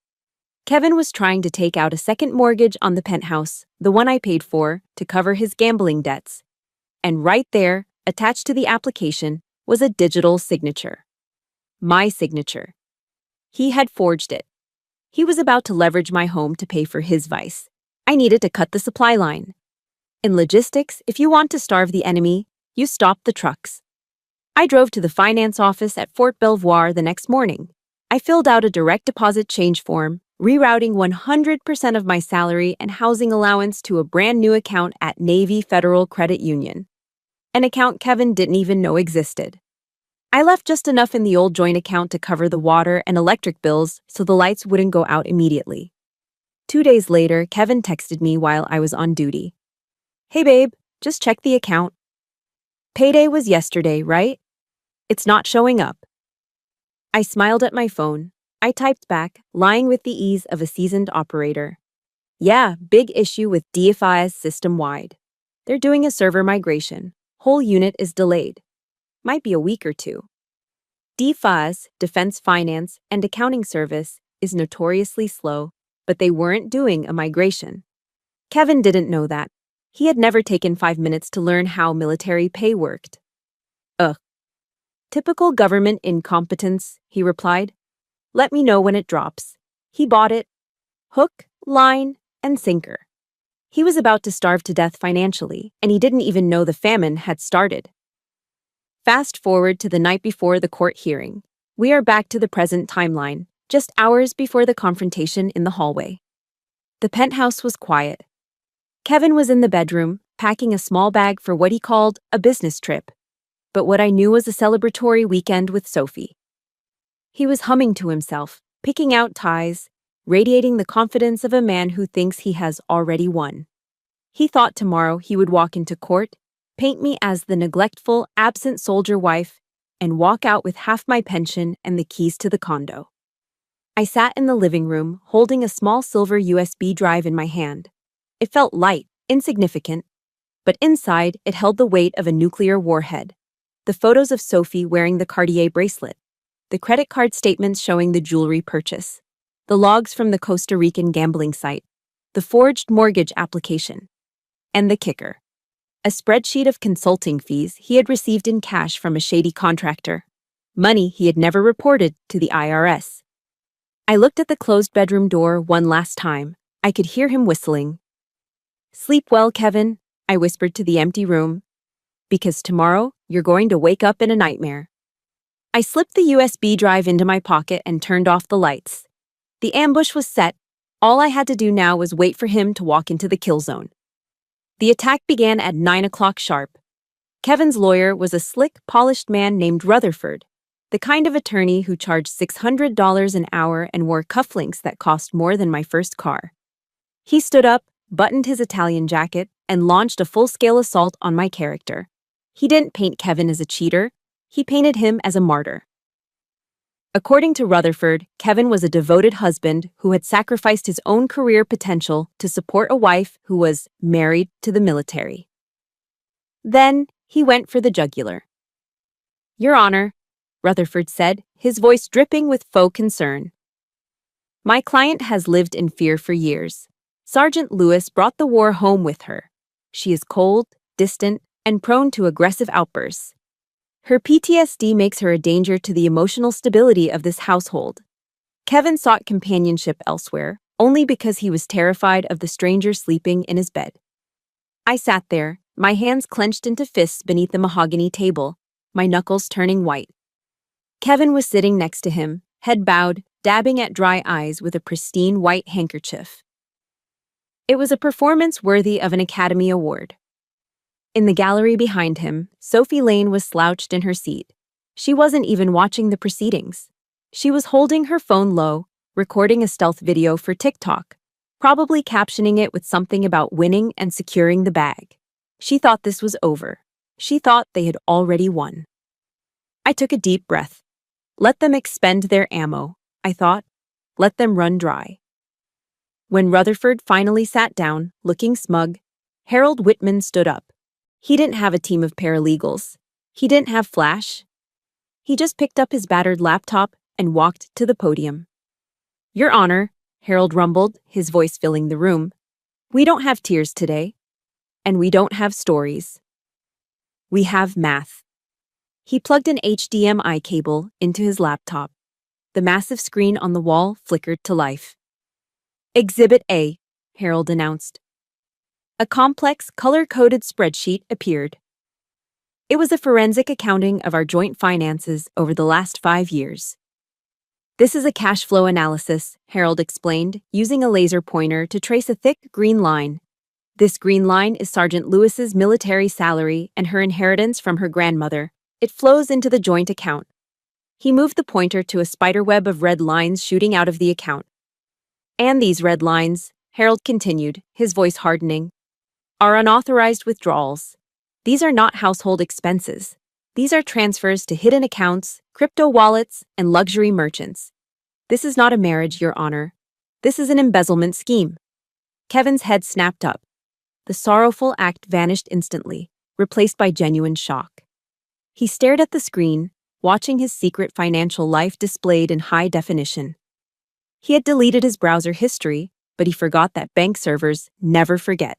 Kevin was trying to take out a second mortgage on the penthouse, the one I paid for, to cover his gambling debts. And right there, attached to the application, was a digital signature. My signature. He had forged it. He was about to leverage my home to pay for his vice. I needed to cut the supply line. In logistics, if you want to starve the enemy, you stop the trucks. I drove to the finance office at Fort Belvoir the next morning. I filled out a direct deposit change form, rerouting 100% of my salary and housing allowance to a brand new account at Navy Federal Credit Union. An account Kevin didn't even know existed. I left just enough in the old joint account to cover the water and electric bills so the lights wouldn't go out immediately. 2 days later, Kevin texted me while I was on duty. "Hey babe, just check the account. Payday was yesterday, right? It's not showing up." I smiled at my phone. I typed back, lying with the ease of a seasoned operator. "Yeah, big issue with DFI's system-wide. They're doing a server migration. Whole unit is delayed. Might be a week or two." DFI's, Defense Finance and Accounting Service, is notoriously slow, but they weren't doing a migration. Kevin didn't know that. He had never taken 5 minutes to learn how military pay worked. "Ugh. Typical government incompetence," he replied. "Let me know when it drops." He bought it. Hook, line, and sinker. He was about to starve to death financially, and he didn't even know the famine had started. Fast forward to the night before the court hearing. We are back to the present timeline, just hours before the confrontation in the hallway. The penthouse was quiet. Kevin was in the bedroom, packing a small bag for what he called a business trip, but what I knew was a celebratory weekend with Sophie. He was humming to himself, picking out ties, radiating the confidence of a man who thinks he has already won. He thought tomorrow he would walk into court, paint me as the neglectful, absent soldier wife, and walk out with half my pension and the keys to the condo. I sat in the living room, holding a small silver USB drive in my hand. It felt light, insignificant, but inside it held the weight of a nuclear warhead. The photos of Sophie wearing the Cartier bracelet, the credit card statements showing the jewelry purchase, the logs from the Costa Rican gambling site, the forged mortgage application, and the kicker, a spreadsheet of consulting fees he had received in cash from a shady contractor, money he had never reported to the IRS. I looked at the closed bedroom door one last time. I could hear him whistling. "Sleep well, Kevin," I whispered to the empty room, "because tomorrow you're going to wake up in a nightmare." I slipped the USB drive into my pocket and turned off the lights. The ambush was set. All I had to do now was wait for him to walk into the kill zone. The attack began at 9 o'clock sharp. Kevin's lawyer was a slick, polished man named Rutherford, the kind of attorney who charged $600 an hour and wore cufflinks that cost more than my first car. He stood up, buttoned his Italian jacket, and launched a full-scale assault on my character. He didn't paint Kevin as a cheater. He painted him as a martyr. According to Rutherford, Kevin was a devoted husband who had sacrificed his own career potential to support a wife who was married to the military. Then he went for the jugular. "Your Honor," Rutherford said, his voice dripping with faux concern. "My client has lived in fear for years. Sergeant Lewis brought the war home with her. She is cold, distant, and prone to aggressive outbursts. Her PTSD makes her a danger to the emotional stability of this household. Kevin sought companionship elsewhere, only because he was terrified of the stranger sleeping in his bed. I sat there, my hands clenched into fists beneath the mahogany table, my knuckles turning white. Kevin was sitting next to him, head bowed, dabbing at dry eyes with a pristine white handkerchief. It was a performance worthy of an Academy Award. In the gallery behind him, Sophie Lane was slouched in her seat. She wasn't even watching the proceedings. She was holding her phone low, recording a stealth video for TikTok, probably captioning it with something about winning and securing the bag. She thought this was over. She thought they had already won. I took a deep breath. Let them expend their ammo, I thought. Let them run dry. When Rutherford finally sat down, looking smug, Harold Whitman stood up. He didn't have a team of paralegals. He didn't have flash. He just picked up his battered laptop and walked to the podium. "Your Honor," Harold rumbled, his voice filling the room, "we don't have tears today. And we don't have stories. We have math." He plugged an HDMI cable into his laptop. The massive screen on the wall flickered to life. "Exhibit A," Harold announced. A complex, color-coded spreadsheet appeared. It was a forensic accounting of our joint finances over the last 5 years. "This is a cash flow analysis," Harold explained, using a laser pointer to trace a thick green line. "This green line is Sergeant Lewis's military salary and her inheritance from her grandmother. It flows into the joint account." He moved the pointer to a spiderweb of red lines shooting out of the account. "And these red lines," Harold continued, his voice hardening, "are unauthorized withdrawals. These are not household expenses. These are transfers to hidden accounts, crypto wallets, and luxury merchants. This is not a marriage, Your Honor. This is an embezzlement scheme." Kevin's head snapped up. The sorrowful act vanished instantly, replaced by genuine shock. He stared at the screen, watching his secret financial life displayed in high definition. He had deleted his browser history, but he forgot that bank servers never forget.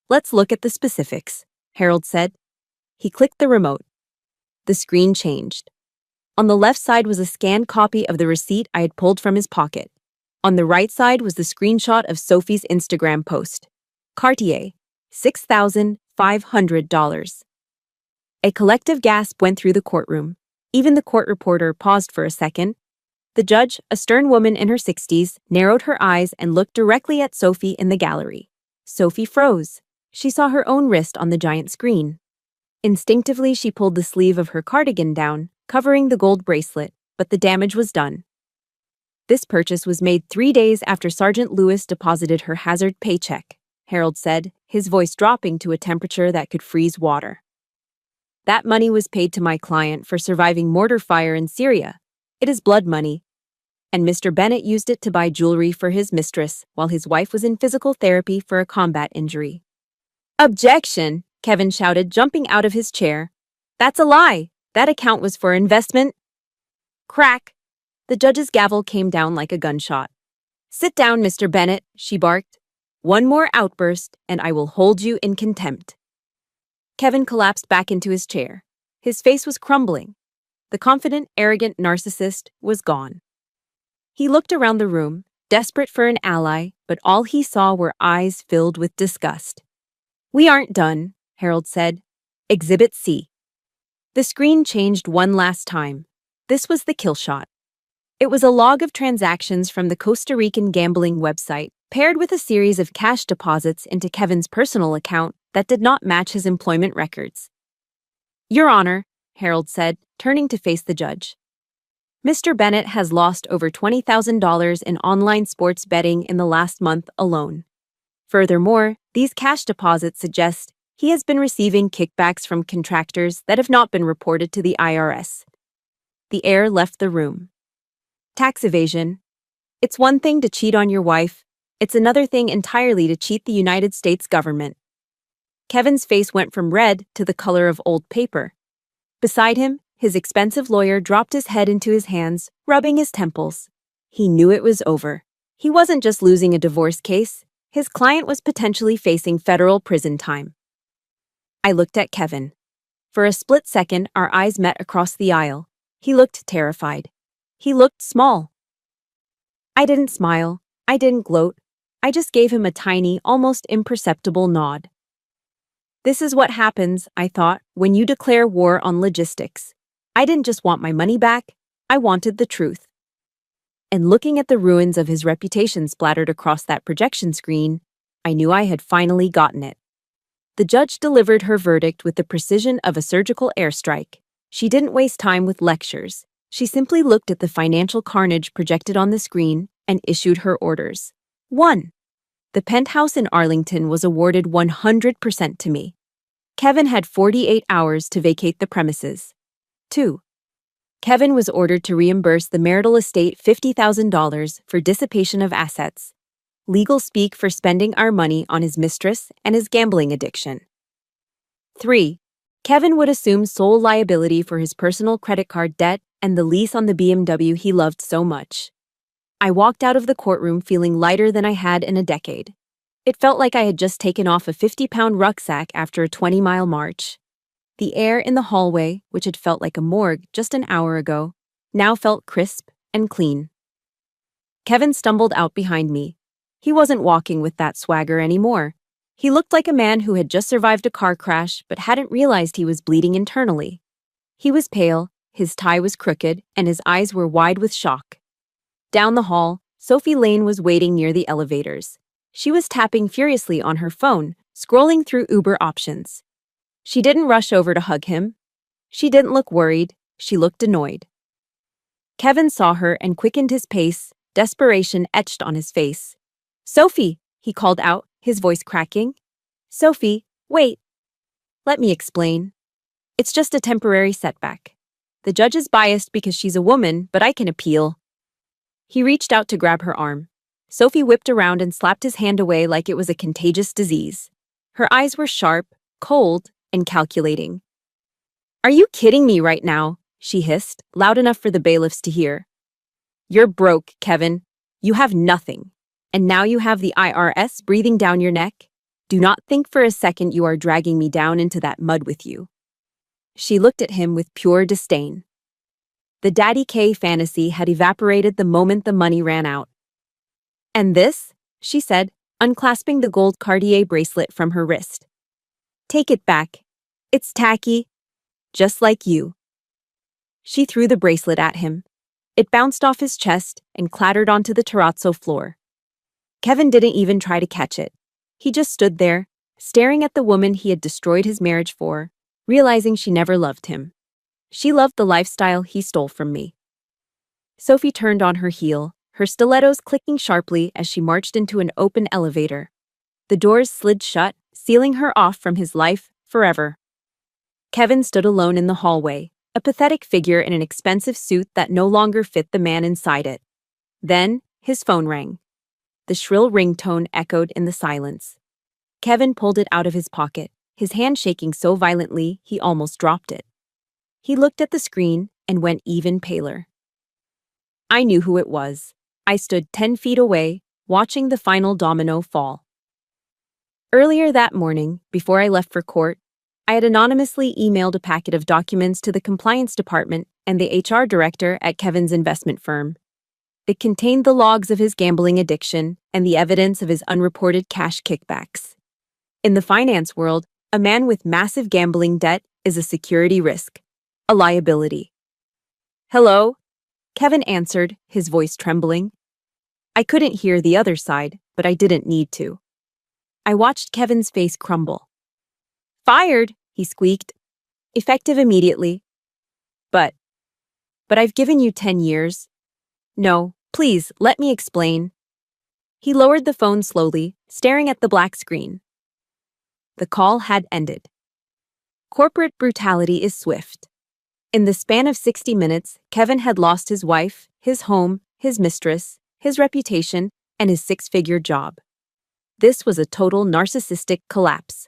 "Let's look at the specifics," Harold said. He clicked the remote. The screen changed. On the left side was a scanned copy of the receipt I had pulled from his pocket. On the right side was the screenshot of Sophie's Instagram post. Cartier, $6,500. A collective gasp went through the courtroom. Even the court reporter paused for a second. The judge, a stern woman in her 60s, narrowed her eyes and looked directly at Sophie in the gallery. Sophie froze. She saw her own wrist on the giant screen. Instinctively, she pulled the sleeve of her cardigan down, covering the gold bracelet, but the damage was done. "This purchase was made 3 days after Sergeant Lewis deposited her hazard paycheck," Harold said, his voice dropping to a temperature that could freeze water. "That money was paid to my client for surviving mortar fire in Syria. It is blood money. And Mr. Bennett used it to buy jewelry for his mistress while his wife was in physical therapy for a combat injury." "Objection!" Kevin shouted, jumping out of his chair. "That's a lie! That account was for investment." Crack! The judge's gavel came down like a gunshot. "Sit down, Mr. Bennett," she barked. "One more outburst, and I will hold you in contempt." Kevin collapsed back into his chair. His face was crumbling. The confident, arrogant narcissist was gone. He looked around the room, desperate for an ally, but all he saw were eyes filled with disgust. "We aren't done," Harold said. "Exhibit C." The screen changed one last time. This was the kill shot. It was a log of transactions from the Costa Rican gambling website, paired with a series of cash deposits into Kevin's personal account that did not match his employment records. "Your Honor," Harold said, turning to face the judge. "Mr. Bennett has lost over $20,000 in online sports betting in the last month alone. Furthermore, these cash deposits suggest he has been receiving kickbacks from contractors that have not been reported to the IRS." The heir left the room. "Tax evasion. It's one thing to cheat on your wife. It's another thing entirely to cheat the United States government." Kevin's face went from red to the color of old paper. Beside him, his expensive lawyer dropped his head into his hands, rubbing his temples. He knew it was over. He wasn't just losing a divorce case. His client was potentially facing federal prison time. I looked at Kevin. For a split second, our eyes met across the aisle. He looked terrified. He looked small. I didn't smile. I didn't gloat. I just gave him a tiny, almost imperceptible nod. This is what happens, I thought, when you declare war on logistics. I didn't just want my money back, I wanted the truth. And looking at the ruins of his reputation splattered across that projection screen, I knew I had finally gotten it. The judge delivered her verdict with the precision of a surgical airstrike. She didn't waste time with lectures. She simply looked at the financial carnage projected on the screen and issued her orders. 1. The penthouse in Arlington was awarded 100% to me. Kevin had 48 hours to vacate the premises. 2. Kevin was ordered to reimburse the marital estate $50,000 for dissipation of assets, legal speak for spending our money on his mistress and his gambling addiction. 3. Kevin would assume sole liability for his personal credit card debt and the lease on the BMW he loved so much. I walked out of the courtroom feeling lighter than I had in a decade. It felt like I had just taken off a 50-pound rucksack after a 20-mile march. The air in the hallway, which had felt like a morgue just an hour ago, now felt crisp and clean. Kevin stumbled out behind me. He wasn't walking with that swagger anymore. He looked like a man who had just survived a car crash but hadn't realized he was bleeding internally. He was pale, his tie was crooked, and his eyes were wide with shock. Down the hall, Sophie Lane was waiting near the elevators. She was tapping furiously on her phone, scrolling through Uber options. She didn't rush over to hug him. She didn't look worried. She looked annoyed. Kevin saw her and quickened his pace, desperation etched on his face. "Sophie," he called out, his voice cracking. "Sophie, wait. Let me explain. It's just a temporary setback. The judge is biased because she's a woman, but I can appeal." He reached out to grab her arm. Sophie whipped around and slapped his hand away like it was a contagious disease. Her eyes were sharp, cold, and calculating. "Are you kidding me right now?" she hissed, loud enough for the bailiffs to hear. "You're broke, Kevin. You have nothing. And now you have the IRS breathing down your neck? Do not think for a second you are dragging me down into that mud with you." She looked at him with pure disdain. The Daddy K fantasy had evaporated the moment the money ran out. "And this?" she said, unclasping the gold Cartier bracelet from her wrist. "Take it back. It's tacky. Just like you." She threw the bracelet at him. It bounced off his chest and clattered onto the terrazzo floor. Kevin didn't even try to catch it. He just stood there, staring at the woman he had destroyed his marriage for, realizing she never loved him. She loved the lifestyle he stole from me. Sophie turned on her heel, her stilettos clicking sharply as she marched into an open elevator. The doors slid shut, sealing her off from his life forever. Kevin stood alone in the hallway, a pathetic figure in an expensive suit that no longer fit the man inside it. Then, his phone rang. The shrill ringtone echoed in the silence. Kevin pulled it out of his pocket, his hand shaking so violently he almost dropped it. He looked at the screen and went even paler. I knew who it was. I stood 10 feet away, watching the final domino fall. Earlier that morning, before I left for court, I had anonymously emailed a packet of documents to the compliance department and the HR director at Kevin's investment firm. It contained the logs of his gambling addiction and the evidence of his unreported cash kickbacks. In the finance world, a man with massive gambling debt is a security risk, a liability. "Hello?" Kevin answered, his voice trembling. I couldn't hear the other side, but I didn't need to. I watched Kevin's face crumble. "Fired," he squeaked. "Effective immediately." But I've given you 10 years. No, please, let me explain." He lowered the phone slowly, staring at the black screen. The call had ended. Corporate brutality is swift. In the span of 60 minutes, Kevin had lost his wife, his home, his mistress, his reputation, and his six-figure job. This was a total narcissistic collapse.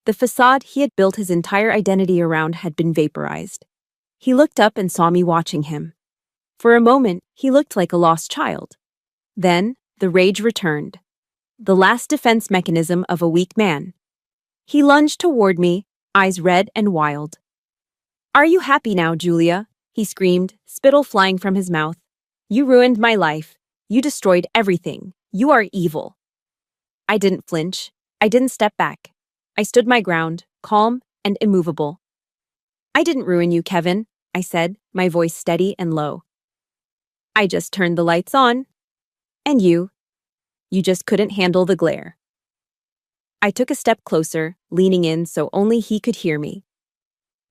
The facade he had built his entire identity around had been vaporized. He looked up and saw me watching him. For a moment, he looked like a lost child. Then, the rage returned. The last defense mechanism of a weak man. He lunged toward me, eyes red and wild. "Are you happy now, Julia?" he screamed, spittle flying from his mouth. "You ruined my life. You destroyed everything. You are evil. I didn't flinch. I didn't step back. I stood my ground, calm and immovable. I didn't ruin you, Kevin, I said, my voice steady and low. I just turned the lights on. And you just couldn't handle the glare. I took a step closer, leaning in so only he could hear me.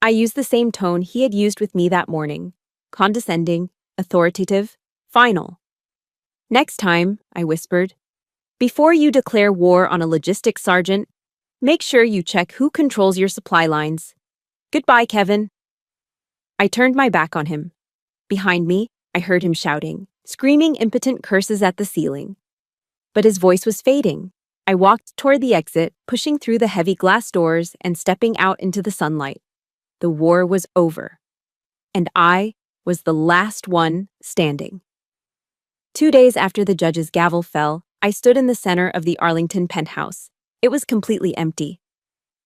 I used the same tone he had used with me that morning, condescending, authoritative, final. Next time, I whispered, before you declare war on a logistics sergeant, make sure you check who controls your supply lines. Goodbye, Kevin. I turned my back on him. Behind me, I heard him shouting, screaming impotent curses at the ceiling. But his voice was fading. I walked toward the exit, pushing through the heavy glass doors and stepping out into the sunlight. The war was over. And I was the last one standing. 2 days after the judge's gavel fell, I stood in the center of the Arlington penthouse. It was completely empty.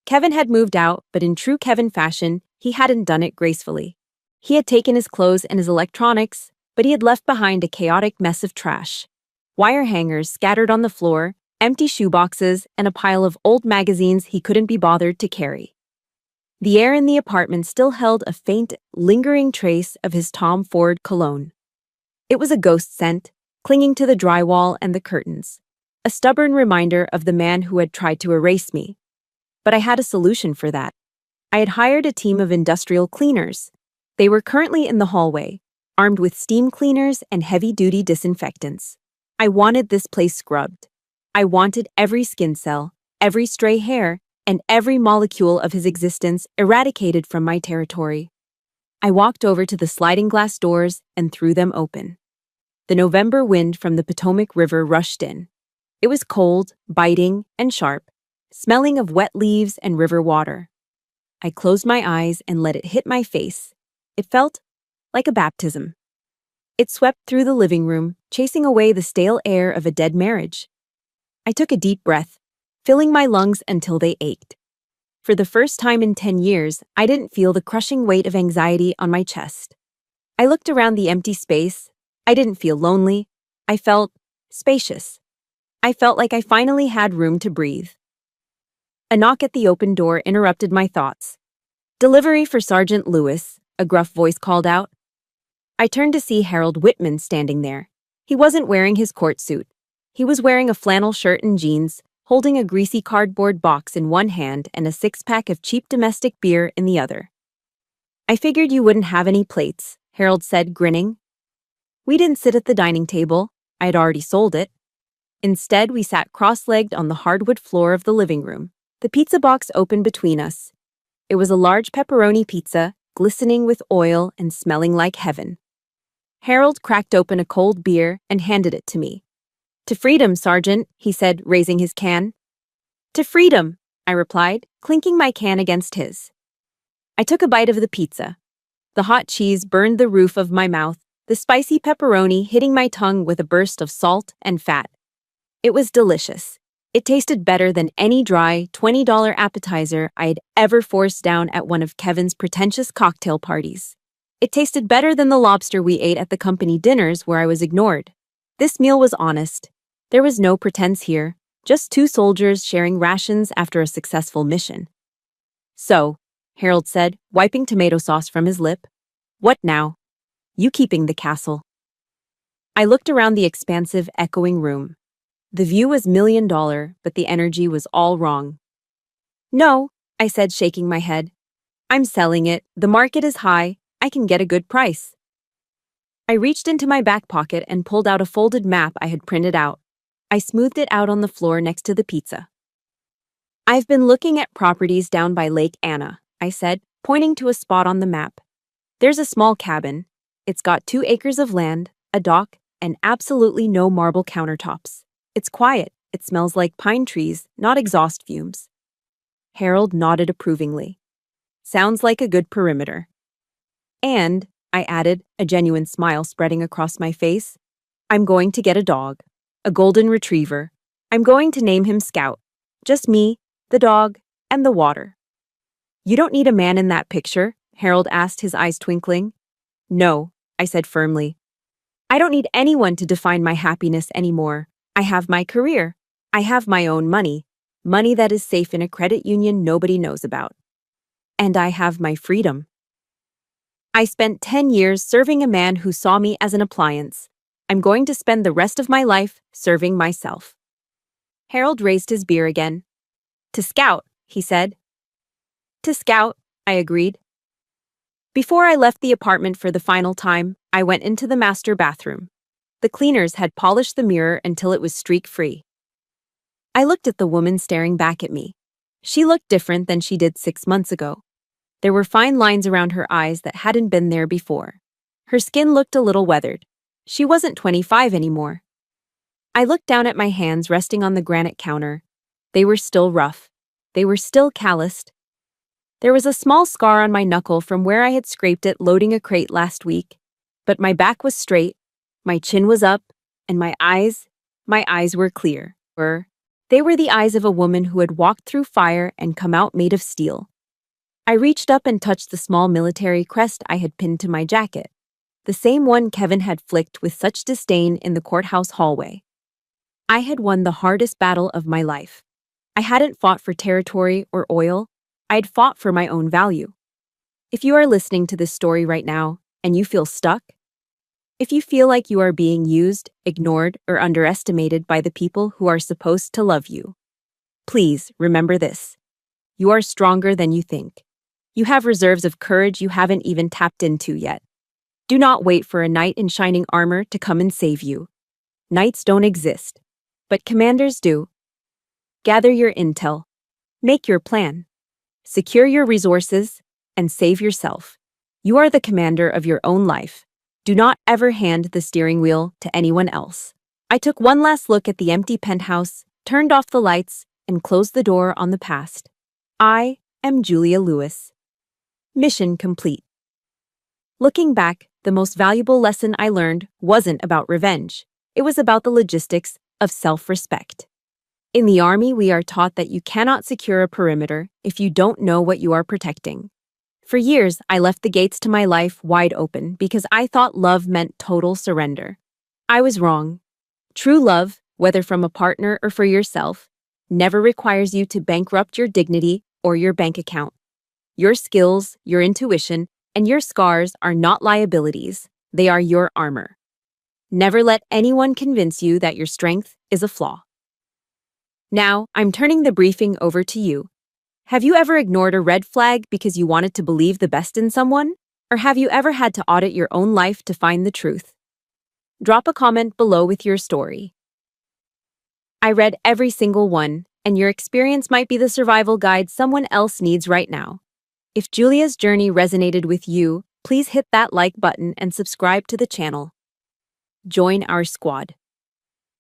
Kevin had moved out, but in true Kevin fashion, he hadn't done it gracefully. He had taken his clothes and his electronics, but he had left behind a chaotic mess of trash. Wire hangers scattered on the floor, empty shoeboxes, and a pile of old magazines he couldn't be bothered to carry. The air in the apartment still held a faint, lingering trace of his Tom Ford cologne. It was a ghost scent, clinging to the drywall and the curtains, a stubborn reminder of the man who had tried to erase me. But I had a solution for that. I had hired a team of industrial cleaners. They were currently in the hallway, armed with steam cleaners and heavy-duty disinfectants. I wanted this place scrubbed. I wanted every skin cell, every stray hair, and every molecule of his existence eradicated from my territory. I walked over to the sliding glass doors and threw them open. The November wind from the Potomac River rushed in. It was cold, biting, and sharp, smelling of wet leaves and river water. I closed my eyes and let it hit my face. It felt like a baptism. It swept through the living room, chasing away the stale air of a dead marriage. I took a deep breath, filling my lungs until they ached. For the first time in 10 years, I didn't feel the crushing weight of anxiety on my chest. I looked around the empty space. I didn't feel lonely. I felt spacious. I felt like I finally had room to breathe. A knock at the open door interrupted my thoughts. "Delivery for Sergeant Lewis," a gruff voice called out. I turned to see Harold Whitman standing there. He wasn't wearing his court suit. He was wearing a flannel shirt and jeans, holding a greasy cardboard box in one hand and a six-pack of cheap domestic beer in the other. "I figured you wouldn't have any plates," Harold said, grinning. We didn't sit at the dining table. I had already sold it. Instead, we sat cross-legged on the hardwood floor of the living room, the pizza box open between us. It was a large pepperoni pizza, glistening with oil and smelling like heaven. Harold cracked open a cold beer and handed it to me. "To freedom, Sergeant," he said, raising his can. "To freedom," I replied, clinking my can against his. I took a bite of the pizza. The hot cheese burned the roof of my mouth, the spicy pepperoni hitting my tongue with a burst of salt and fat. It was delicious. It tasted better than any dry, $20 appetizer I had ever forced down at one of Kevin's pretentious cocktail parties. It tasted better than the lobster we ate at the company dinners where I was ignored. This meal was honest. There was no pretense here, just two soldiers sharing rations after a successful mission. "So," Harold said, wiping tomato sauce from his lip, "what now? You keeping the castle?" I looked around the expansive, echoing room. The view was $1 million, but the energy was all wrong. "No," I said, shaking my head. "I'm selling it. The market is high. I can get a good price." I reached into my back pocket and pulled out a folded map I had printed out. I smoothed it out on the floor next to the pizza. "I've been looking at properties down by Lake Anna," I said, pointing to a spot on the map. "There's a small cabin. It's got 2 acres of land, a dock, and absolutely no marble countertops. It's quiet. It smells like pine trees, not exhaust fumes." Harold nodded approvingly. "Sounds like a good perimeter." "And," I added, a genuine smile spreading across my face, "I'm going to get a dog. A golden retriever. I'm going to name him Scout. Just me, the dog, and the water." "You don't need a man in that picture?" Harold asked, his eyes twinkling. "No," I said firmly. "I don't need anyone to define my happiness anymore. I have my career. I have my own money, money that is safe in a credit union nobody knows about. And I have my freedom. I spent 10 years serving a man who saw me as an appliance. I'm going to spend the rest of my life serving myself. Harold raised his beer again. To scout, he said. To scout, I agreed. Before I left the apartment for the final time, I went into the master bathroom. The cleaners had polished the mirror until it was streak-free. I looked at the woman staring back at me. She looked different than she did 6 months ago. There were fine lines around her eyes that hadn't been there before. Her skin looked a little weathered. She wasn't 25 anymore. I looked down at my hands resting on the granite counter. They were still rough. They were still calloused. There was a small scar on my knuckle from where I had scraped it loading a crate last week. But my back was straight, my chin was up, and my eyes were clear. They were the eyes of a woman who had walked through fire and come out made of steel. I reached up and touched the small military crest I had pinned to my jacket, the same one Kevin had flicked with such disdain in the courthouse hallway. I had won the hardest battle of my life. I hadn't fought for territory or oil. I had fought for my own value. If you are listening to this story right now and you feel stuck, if you feel like you are being used, ignored, or underestimated by the people who are supposed to love you, please remember this. You are stronger than you think. You have reserves of courage you haven't even tapped into yet. Do not wait for a knight in shining armor to come and save you. Knights don't exist, but commanders do. Gather your intel. Make your plan. Secure your resources and save yourself. You are the commander of your own life. Do not ever hand the steering wheel to anyone else. I took one last look at the empty penthouse, turned off the lights, and closed the door on the past. I am Julia Lewis. Mission complete. Looking back, the most valuable lesson I learned wasn't about revenge. It was about the logistics of self-respect. In the Army, we are taught that you cannot secure a perimeter if you don't know what you are protecting. For years, I left the gates to my life wide open because I thought love meant total surrender. I was wrong. True love, whether from a partner or for yourself, never requires you to bankrupt your dignity or your bank account. Your skills, your intuition, and your scars are not liabilities. They are your armor. Never let anyone convince you that your strength is a flaw. Now, I'm turning the briefing over to you. Have you ever ignored a red flag because you wanted to believe the best in someone? Or have you ever had to audit your own life to find the truth? Drop a comment below with your story. I read every single one, and your experience might be the survival guide someone else needs right now. If Julia's journey resonated with you, please hit that like button and subscribe to the channel. Join our squad.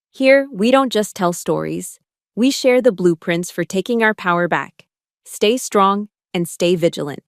Here, we don't just tell stories. We share the blueprints for taking our power back. Stay strong and stay vigilant.